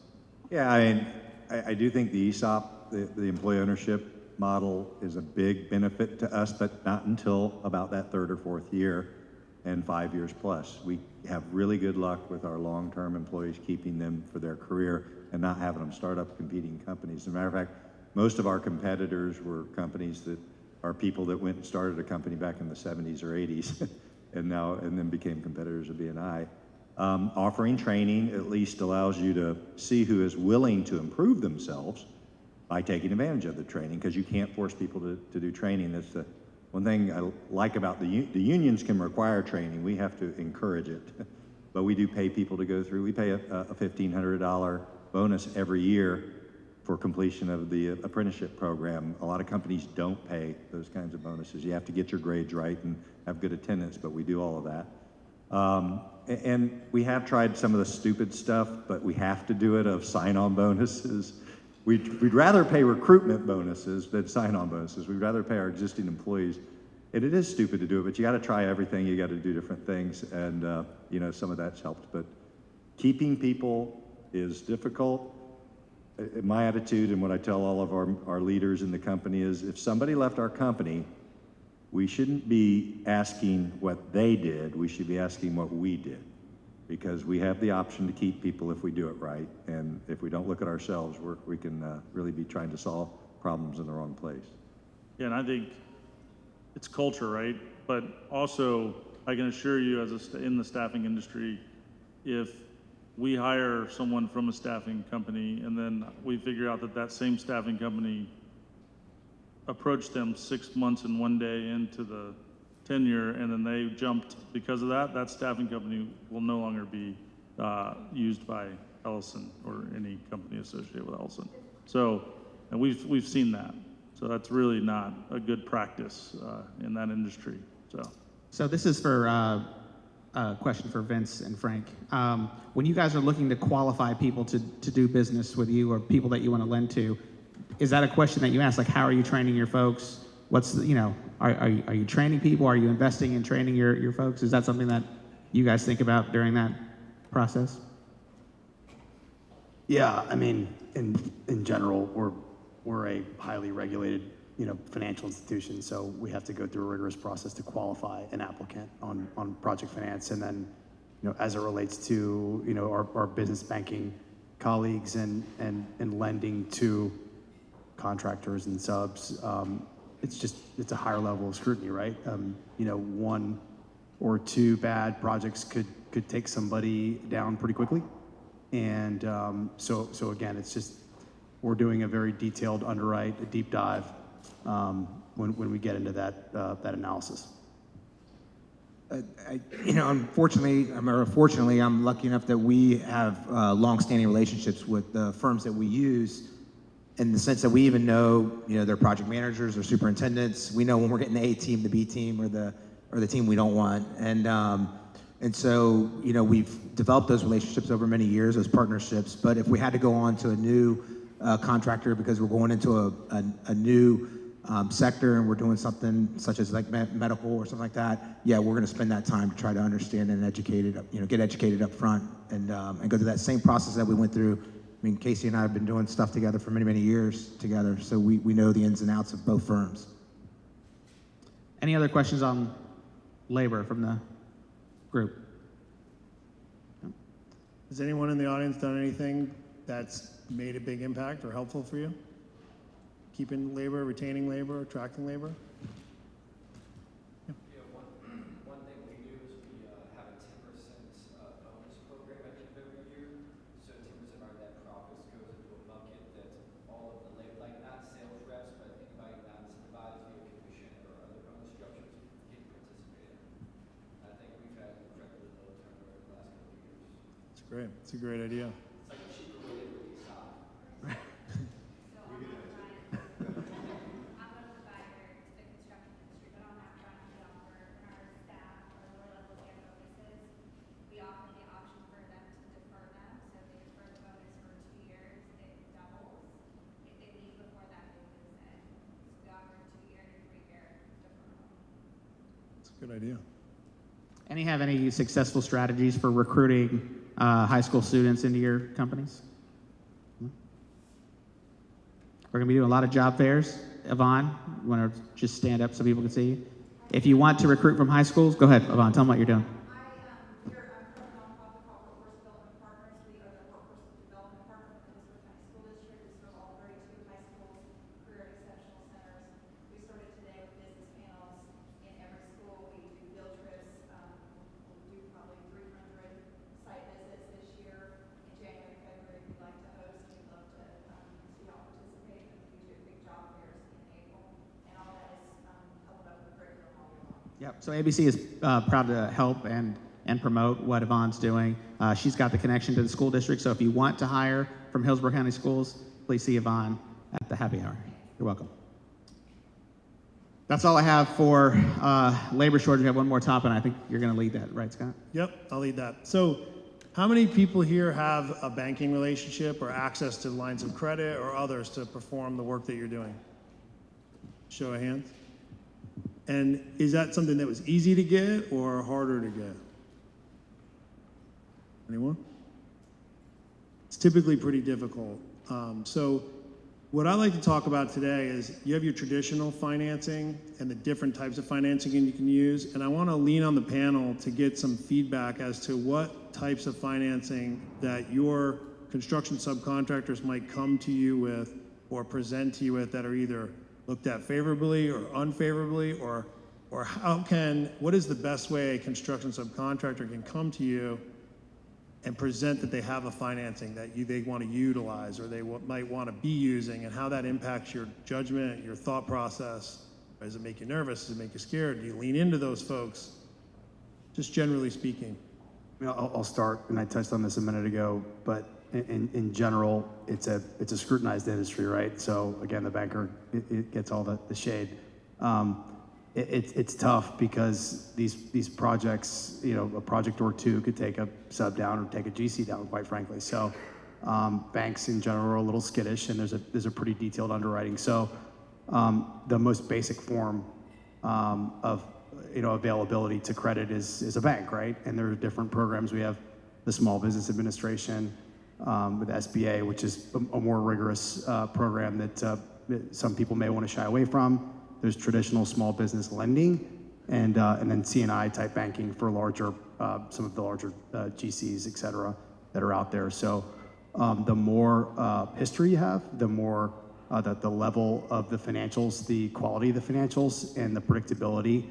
Yeah, I mean, I do think the ESOP, the employee ownership model, is a big benefit to us, but not until about that 3rd or 4th year and 5 years plus. We have really good luck with our long-term employees, keeping them for their career and not having them start up competing companies. As a matter of fact, most of our competitors were companies that are people that went and started a company back in the 70s or 80s and then became competitors of B&I. Offering training at least allows you to see who is willing to improve themselves by taking advantage of the training, because you can't force people to do training. That's the one thing I like about the unions can require training. We have to encourage it, but we do pay people to go through. We pay a $1,500 bonus every year for completion of the apprenticeship program. A lot of companies don't pay those kinds of bonuses. You have to get your grades right and have good attendance, but we do all of that. And we have tried some of the stupid stuff, but we have to do it, of sign-on bonuses. We'd rather pay recruitment bonuses than sign-on bonuses. We'd rather pay our existing employees. And it is stupid to do it, but you got to try everything. You got to do different things, and you know, some of that's helped. But keeping people is difficult. My attitude and what I tell all of our leaders in the company is, if somebody left our company, we shouldn't be asking what they did. We should be asking what we did, because we have the option to keep people if we do it right. And if we don't look at ourselves, we can really be trying to solve problems in the wrong place. Yeah, and I think it's culture, right? But also, I can assure you, in the staffing industry, if we hire someone from a staffing company and then we figure out that same staffing company approached them 6 months and 1 day into the tenure, and then they jumped because of that staffing company will no longer be used by Ellison or any company associated with Ellison. So, and we've seen that. So that's really not a good practice in that industry. So this is for a question for Vince and Frank. When you guys are looking to qualify people to do business with you, or people that you want to lend to, is that a question that you ask? Like, how are you training your folks? What's the, you know, are you training people? Are you investing in training your folks? Is that something that you guys think about during that process? Yeah, I mean, in general, we're a highly regulated, financial institution, so we have to go through a rigorous process to qualify an applicant on project finance. And then, as it relates to, our business banking colleagues and lending to contractors and subs, it's a higher level of scrutiny, right? 1 or 2 bad projects could take somebody down pretty quickly. And so again, we're doing a very detailed underwrite, a deep dive when we get into that analysis. Unfortunately, or fortunately, I'm lucky enough that we have long-standing relationships with the firms that we use, in the sense that we even know, their project managers, their superintendents. We know when we're getting the A team, the B team, or the team we don't want. And so, we've developed those relationships over many years as partnerships. But if we had to go on to a new contractor because we're going into a new sector and we're doing something such as like medical or something like that, yeah, we're going to spend that time to try to understand and get educated up front and go through that same process that we went through. I mean, Casey and I have been doing stuff together for many, many years together, so we know the ins and outs of both firms. Any other questions on labor from the group? Has anyone in the audience done anything that's made a big impact or helpful for you? Keeping labor, retaining labor, attracting labor? Yeah, one thing we do is we have a 10% bonus program at the end of every year. So 10% of our net profits goes into a bucket that all of the labor, like not sales reps, but anybody not incentivized via commission or other bonus structures can participate in. I think we've had incredibly low turnover in the last couple of years. It's great. It's a great idea. It's like a cheaper way to release out. I'm a provider to the construction industry, but on that front, we offer our staff or lower level care bonuses. We offer the option for them to defer them, so if they defer the bonus for 2 years, it doubles. If they leave before that, they lose it. So we offer 2-year and 3-year deferral. It's a good idea. Have any successful strategies for recruiting high school students into your companies? We're going to be doing a lot of job fairs. Yvonne, you want to just stand up so people can see you? If you want to recruit from high schools, go ahead, Yvonne, tell them what you're doing. I'm for a nonprofit called Workforce Development Partners. We are the workforce development partner for the Surmounting County School District. We serve all 32 high schools, career exceptional centers. We started today with business panels in every school. We do field trips. We'll do probably 300 site visits this year. In January, February, we'd like to host. We'd love to see y'all participate. We do big job fairs in April, and all that is held up with curriculum all year long. Yep. So ABC is proud to help and promote what Yvonne's doing. She's got the connection to the school district, so if you want to hire from Hillsborough County Schools, please see Yvonne at the happy hour. You're welcome. That's all I have for labor shortage. We have one more topic, and I think you're going to lead that, right, Scott? Yep, I'll lead that. So how many people here have a banking relationship or access to lines of credit or others to perform the work that you're doing? Show of hands. And is that something that was easy to get or harder to get? Anyone? It's typically pretty difficult. So what I like to talk about today is you have your traditional financing and the different types of financing you can use. And I want to lean on the panel to get some feedback as to what types of financing that your construction subcontractors might come to you with or present to you with that are either looked at favorably or unfavorably, or what is the best way a construction subcontractor can come to you and present that they have a financing that they want to utilize or they might want to be using, and how that impacts your judgment, your thought process. Does it make you nervous? Does it make you scared? Do you lean into those folks? Just generally speaking. I'll start, and I touched on this a minute ago, but in general, it's a scrutinized industry, right? So again, the banker, it gets all the shade. It's tough because these projects, a project or two could take a sub down or take a GC down, quite frankly. So banks in general are a little skittish, and there's a pretty detailed underwriting. So the most basic form of availability to credit is a bank, right? And there are different programs. We have the Small Business Administration with SBA, which is a more rigorous program that some people may want to shy away from. There's traditional small business lending, and then C&I type banking for some of the larger GCs, et cetera, that are out there. So the more history you have, the more the level of the financials, the quality of the financials, and the predictability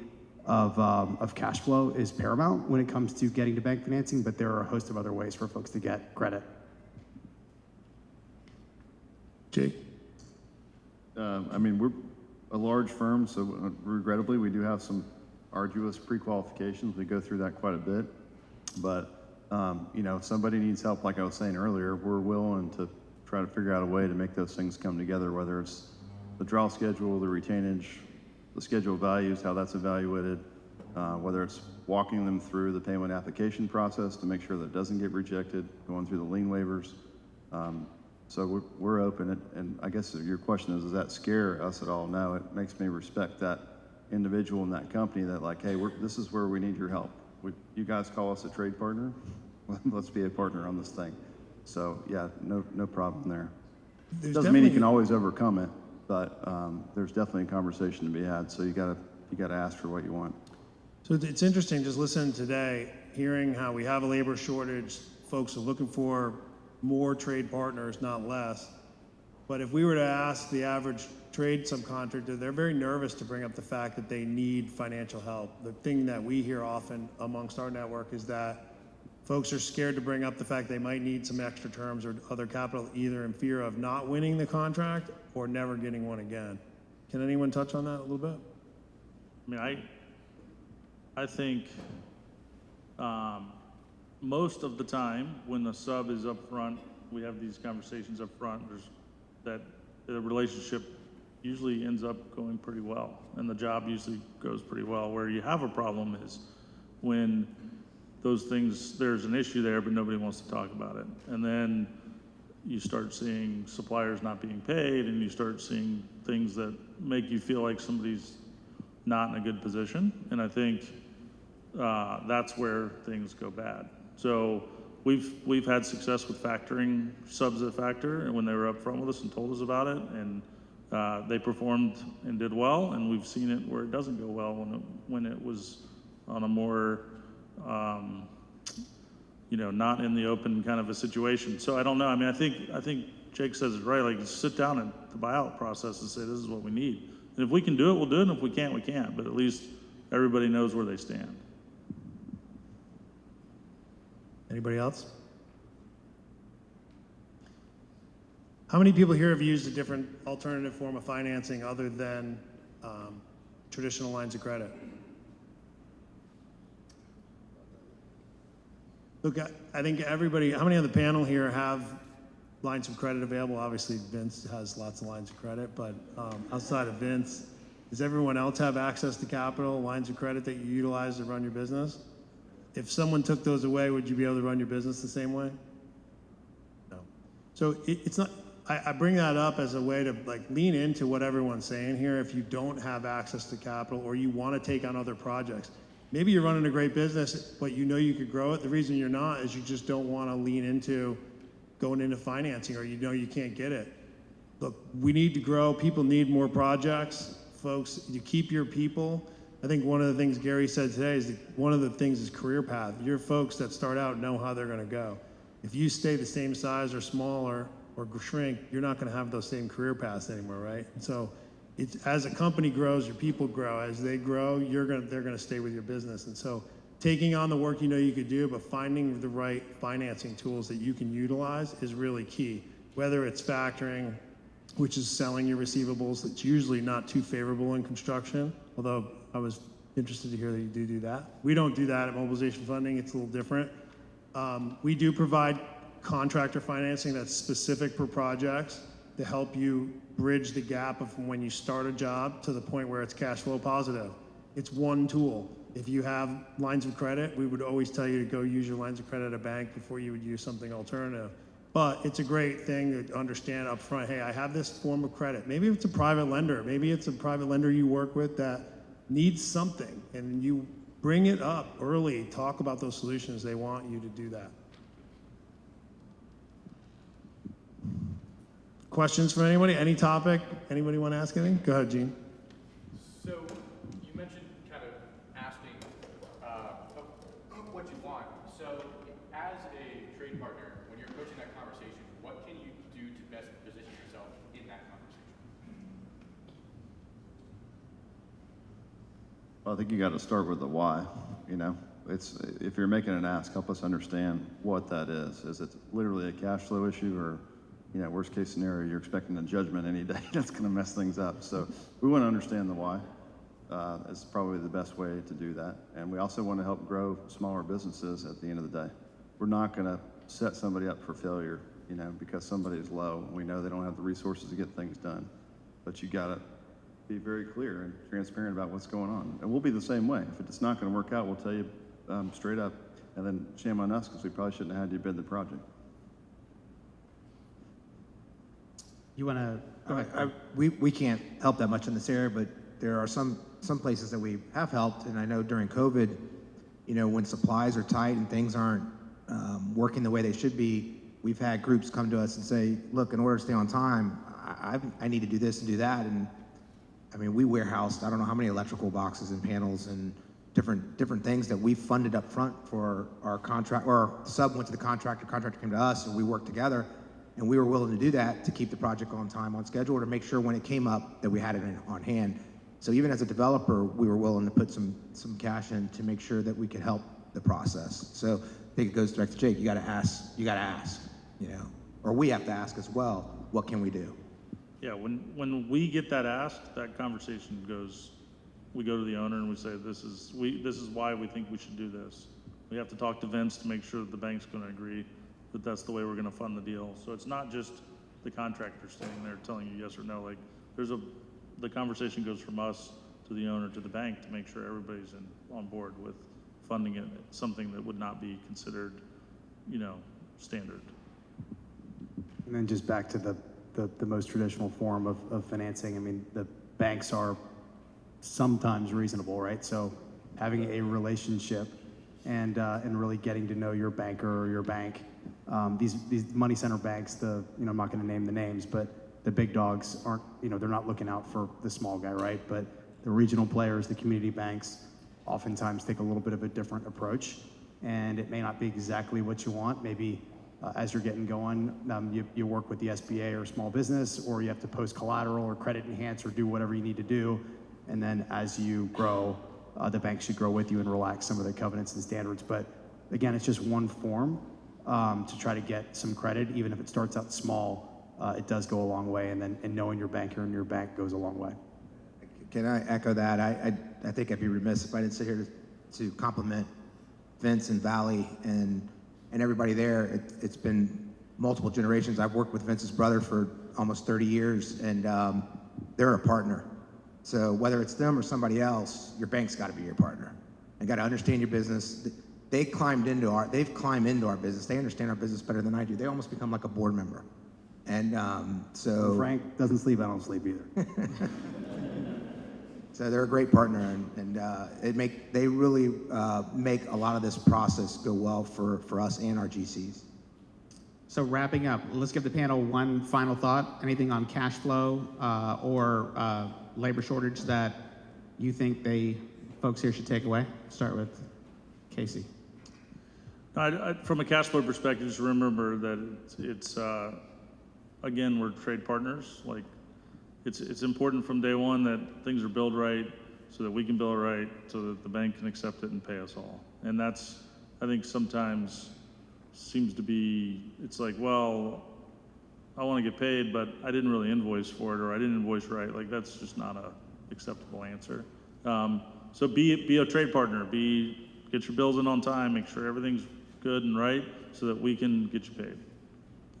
of cash flow is paramount when it comes to getting to bank financing, but there are a host of other ways for folks to get credit. Jake? We're a large firm, so regrettably, we do have some arduous pre-qualifications. We go through that quite a bit. But, you know, if somebody needs help, like I was saying earlier, we're willing to try to figure out a way to make those things come together, whether it's the draw schedule, the retainage, the schedule of values, how that's evaluated, whether it's walking them through the payment application process to make sure that it doesn't get rejected, going through the lien waivers. So we're open, and I guess your question is, does that scare us at all? No, it makes me respect that individual in that company that like, hey, this is where we need your help. You guys call us a trade partner? Let's be a partner on this thing. So yeah, no problem there. Doesn't mean you can always overcome it, but there's definitely a conversation to be had. So you gotta ask for what you want. So it's interesting just listening today, hearing how we have a labor shortage, folks are looking for more trade partners, not less. But if we were to ask the average trade subcontractor, they're very nervous to bring up the fact that they need financial help. The thing that we hear often amongst our network is that folks are scared to bring up the fact they might need some extra terms or other capital, either in fear of not winning the contract or never getting one again. Can anyone touch on that a little bit? I mean, I think most of the time when the sub is up front, we have these conversations up front, that the relationship usually ends up going pretty well, and the job usually goes pretty well. Where you have a problem is when those things, there's an issue there, but nobody wants to talk about it. And then you start seeing suppliers not being paid, and you start seeing things that make you feel like somebody's not in a good position. And I think that's where things go bad. So we've had success with factoring subs that factor, and when they were up front with us and told us about it, and they performed and did well. And we've seen it where it doesn't go well when it was on a more not in the open kind of a situation. So I don't know. I mean, I think Jake says it right. Like, sit down at the buyout process and say, this is what we need. And if we can do it, we'll do it. And if we can't, we can't. But at least everybody knows where they stand. Anybody else? How many people here have used a different alternative form of financing other than traditional lines of credit? Look, I think everybody, how many on the panel here have lines of credit available? Obviously, Vince has lots of lines of credit, but outside of Vince, does everyone else have access to capital, lines of credit that you utilize to run your business? If someone took those away, would you be able to run your business the same way? No. So it's not, I bring that up as a way to like lean into what everyone's saying here. If you don't have access to capital or you want to take on other projects, maybe you're running a great business, but you know you could grow it. The reason you're not is you just don't want to lean into going into financing, or you know you can't get it. Look, we need to grow. People need more projects. Folks, you keep your people. I think one of the things Gary said today is that one of the things is career path. Your folks that start out know how they're going to go. If you stay the same size or smaller or shrink, you're not going to have those same career paths anymore, right? And so it's, as a company grows, your people grow. As they grow, they're going to stay with your business. And so taking on the work you know you could do, but finding the right financing tools that you can utilize is really key. Whether it's factoring, which is selling your receivables, that's usually not too favorable in construction, although I was interested to hear that you do that. We don't do that at Mobilization Funding. It's a little different. We do provide contractor financing that's specific for projects to help you bridge the gap of when you start a job to the point where it's cash flow positive. It's one tool. If you have lines of credit, we would always tell you to go use your lines of credit at a bank before you would use something alternative. But it's a great thing to understand up front, hey, I have this form of credit. Maybe it's a private lender. Maybe it's a private lender you work with that needs something, and you bring it up early, talk about those solutions. They want you to do that. Questions from anybody? Any topic? Anybody want to ask anything? Go ahead, Gene. So you mentioned kind of asking what you want. So as a trade partner, when you're approaching that conversation, what can you do to best position yourself in that conversation? Well, I think you got to start with the why. You know, it's, if you're making an ask, help us understand what that is. Is it literally a cash flow issue, or, you know, worst case scenario, you're expecting a judgment any day that's going to mess things up? So we want to understand the why. is probably the best way to do that. And we also want to help grow smaller businesses at the end of the day. We're not going to set somebody up for failure, because somebody is low. We know they don't have the resources to get things done. But you got to be very clear and transparent about what's going on. And we'll be the same way. If it's not going to work out, we'll tell you straight up. And then shame on us because we probably shouldn't have had you bid the project. You want to go ahead? We can't help that much in this area, but there are some places that we have helped, and I know during COVID, when supplies are tight and things aren't working the way they should be, we've had groups come to us and say, look, in order to stay on time, I need to do this and do that, and I mean, we warehoused, I don't know how many electrical boxes and panels and different things that we funded up front for our contract, or sub went to the contractor came to us, and we worked together. And we were willing to do that to keep the project on time, on schedule, to make sure when it came up that we had it on hand. So even as a developer, we were willing to put some cash in to make sure that we could help the process. So I think it goes direct to Jake. You got to ask, or we have to ask as well. What can we do? Yeah, when we get that asked, that conversation goes. We go to the owner and we say, this is why we think we should do this. We have to talk to Vince to make sure that the bank's going to agree that that's the way we're going to fund the deal. So it's not just the contractor standing there telling you yes or no. Like the conversation goes from us to the owner to the bank to make sure everybody's on board with funding it, something that would not be considered, standard. And then just back to the most traditional form of financing. I mean, the banks are sometimes reasonable, right? So having a relationship and really getting to know your banker or your bank. These money center banks, I'm not going to name the names, but the big dogs aren't, they're not looking out for the small guy, right? But the regional players, the community banks, oftentimes take a little bit of a different approach, and it may not be exactly what you want. Maybe as you're getting going, you work with the SBA or small business, or you have to post collateral or credit enhance or do whatever you need to do. And then as you grow, the bank should grow with you and relax some of the covenants and standards. But again, it's just one form to try to get some credit. Even if it starts out small, it does go a long way. And knowing your banker and your bank goes a long way. Can I echo that? I think I'd be remiss if I didn't sit here to compliment Vince and Valley and everybody there. It's been multiple generations. I've worked with Vince's brother for almost 30 years, and they're a partner. So whether it's them or somebody else, your bank's got to be your partner. You got to understand your business. They've climbed into our business. They understand our business better than I do. They almost become like a board member. And so When Frank doesn't sleep, I don't sleep either. So they're a great partner, and they really make a lot of this process go well for us and our GCs. So wrapping up, let's give the panel one final thought. Anything on cash flow or labor shortage that you think folks here should take away? Start with Casey. From a cash flow perspective, just remember that it's again, we're trade partners. Like it's important from day one that things are billed right so that we can bill it right so that the bank can accept it and pay us all. And that's, I think sometimes seems to be, it's like, well, I want to get paid, but I didn't really invoice for it, or I didn't invoice right. Like that's just not a acceptable answer. So be a trade partner. Get your bills in on time. Make sure everything's good and right, so that we can get you paid.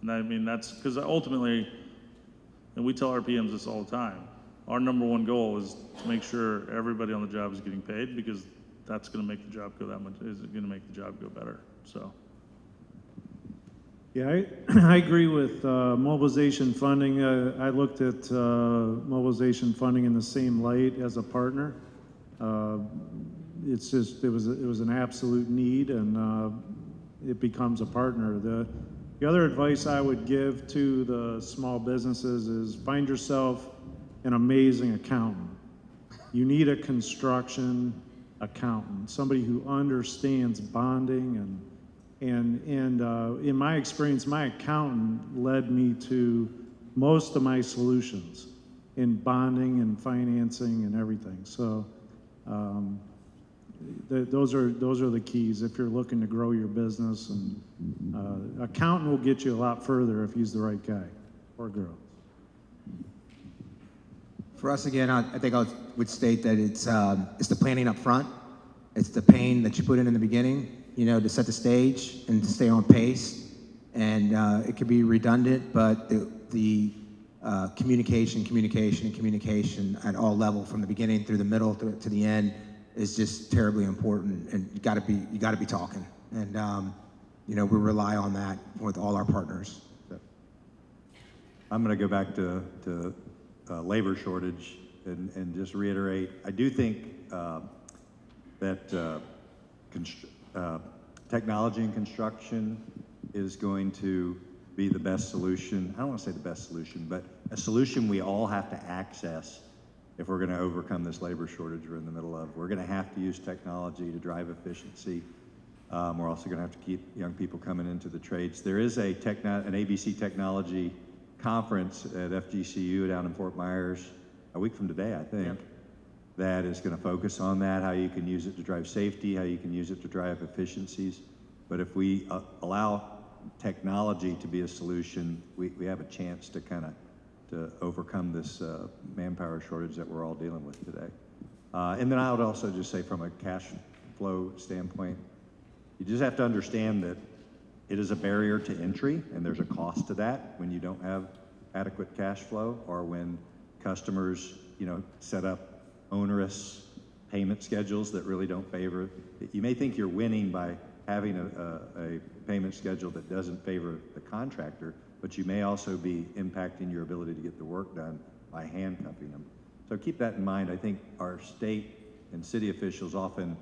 And I mean that's because ultimately, and we tell our PMs this all the time. Our number one goal is to make sure everybody on the job is getting paid, because that's going to make the job go that much. Is going to make the job go better. So. Yeah, I agree with mobilization funding. I looked at mobilization funding in the same light as a partner. It's just it was an absolute need, and it becomes a partner. The other advice I would give to the small businesses is find yourself an amazing accountant. You need a construction accountant, somebody who understands bonding and in my experience, my accountant led me to most of my solutions in bonding and financing and everything. So those are the keys if you're looking to grow your business. And accountant will get you a lot further if he's the right guy or girl. For us, again, I think I would state that it's the planning up front. It's the pain that you put in the beginning, to set the stage and to stay on pace. And it could be redundant, but the communication at all levels, from the beginning through the middle to the end, is just terribly important. And you got to be talking. And we rely on that with all our partners. I'm going to go back to labor shortage and just reiterate, I do think that technology in construction is going to be the best solution. I don't want to say the best solution, but a solution we all have to access if we're going to overcome this labor shortage we're in the middle of. We're going to have to use technology to drive efficiency. We're also going to have to keep young people coming into the trades. There is an ABC technology conference at FGCU down in Fort Myers a week from today, I think, that is going to focus on that, how you can use it to drive safety, how you can use it to drive efficiencies. But if we allow technology to be a solution, we have a chance to to overcome this manpower shortage that we're all dealing with today. And then I would also just say, from a cash flow standpoint, you just have to understand that it is a barrier to entry, and there's a cost to that when you don't have adequate cash flow, or when customers, set up onerous payment schedules that really don't favor. You may think you're winning by having a payment schedule that doesn't favor the contractor, but you may also be impacting your ability to get the work done by handcuffing them. So keep that in mind. I think our state and city officials often,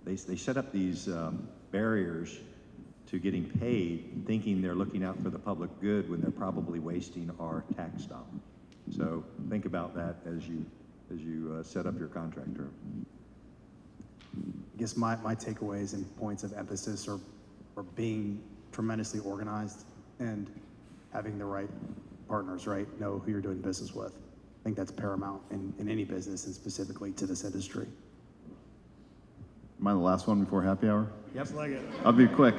they set up these barriers to getting paid, thinking they're looking out for the public good when they're probably wasting our tax dollar. So think about that as you set up your contract term. I guess my takeaways and points of emphasis are being tremendously organized and having the right partners, right? Know who you're doing business with. I think that's paramount in any business, and specifically to this industry. Am I the last one before happy hour? Yep. Like it. I'll be quick.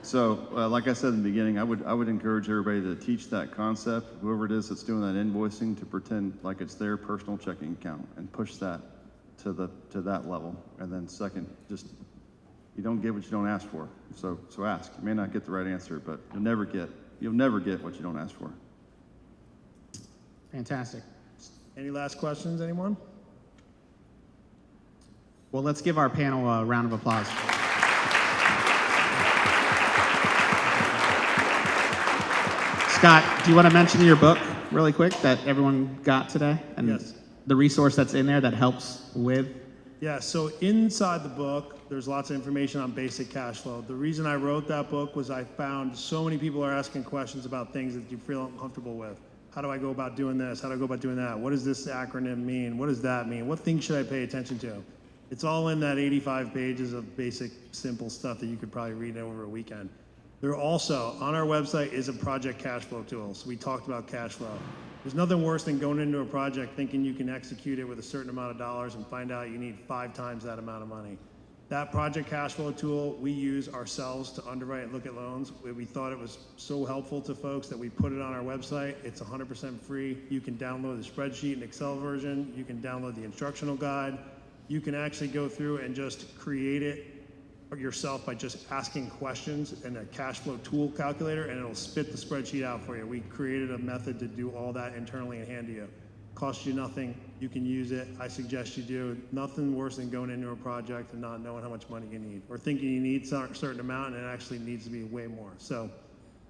So, like I said in the beginning, I would encourage everybody to teach that concept, whoever it is that's doing that invoicing, to pretend like it's their personal checking account and push that to that level. And then second, just, you don't get what you don't ask for. So ask. You may not get the right answer, but you'll never get what you don't ask for. Fantastic. Any last questions, anyone? Well, let's give our panel a round of applause. Scott, do you want to mention your book really quick that everyone got today? And Yes. the resource that's in there that helps with? Yeah, so inside the book, there's lots of information on basic cash flow. The reason I wrote that book was I found so many people are asking questions about things that you feel uncomfortable with. How do I go about doing this? How do I go about doing that? What does this acronym mean? What does that mean? What things should I pay attention to? It's all in that 85 pages of basic, simple stuff that you could probably read over a weekend. There also, on our website, is a project cash flow tool. So we talked about cash flow. There's nothing worse than going into a project thinking you can execute it with a certain amount of dollars and find out you need 5 times that amount of money. That project cash flow tool we use ourselves to underwrite and look at loans. We thought it was so helpful to folks that we put it on our website. It's 100% free. You can download the spreadsheet and Excel version. You can download the instructional guide. You can actually go through and just create it yourself by just asking questions in a cash flow tool calculator, and it'll spit the spreadsheet out for you. We created a method to do all that internally and hand to you. Costs you nothing. You can use it. I suggest you do. Nothing worse than going into a project and not knowing how much money you need, or thinking you need a certain amount and it actually needs to be way more. So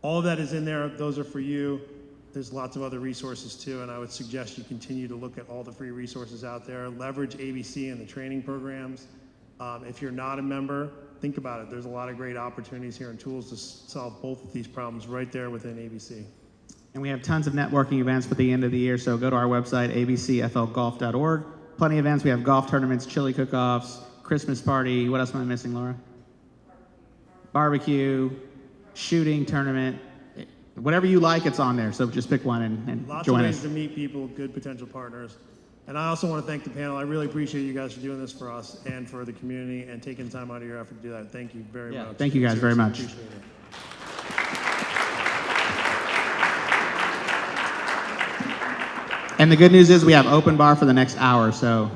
all of that is in there. Those are for you. There's lots of other resources too, and I would suggest you continue to look at all the free resources out there. Leverage ABC and the training programs. If you're not a member, think about it. There's a lot of great opportunities here and tools to solve both of these problems right there within ABC. And we have tons of networking events for the end of the year, so go to our website, abcflgolf.org. Plenty of events. We have golf tournaments, chili cook-offs, Christmas party. What else am I missing, Laura? Barbecue, shooting tournament. Whatever you like, it's on there. So just pick one and Lots join of ways us. to meet people, good potential partners. And I also want to thank the panel. I really appreciate you guys for doing this for us and for the community and taking time out of your effort to do that. Thank you very much. Thank you guys very much. Appreciate it. And the good news is we have open bar for the next hour, so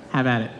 have at it.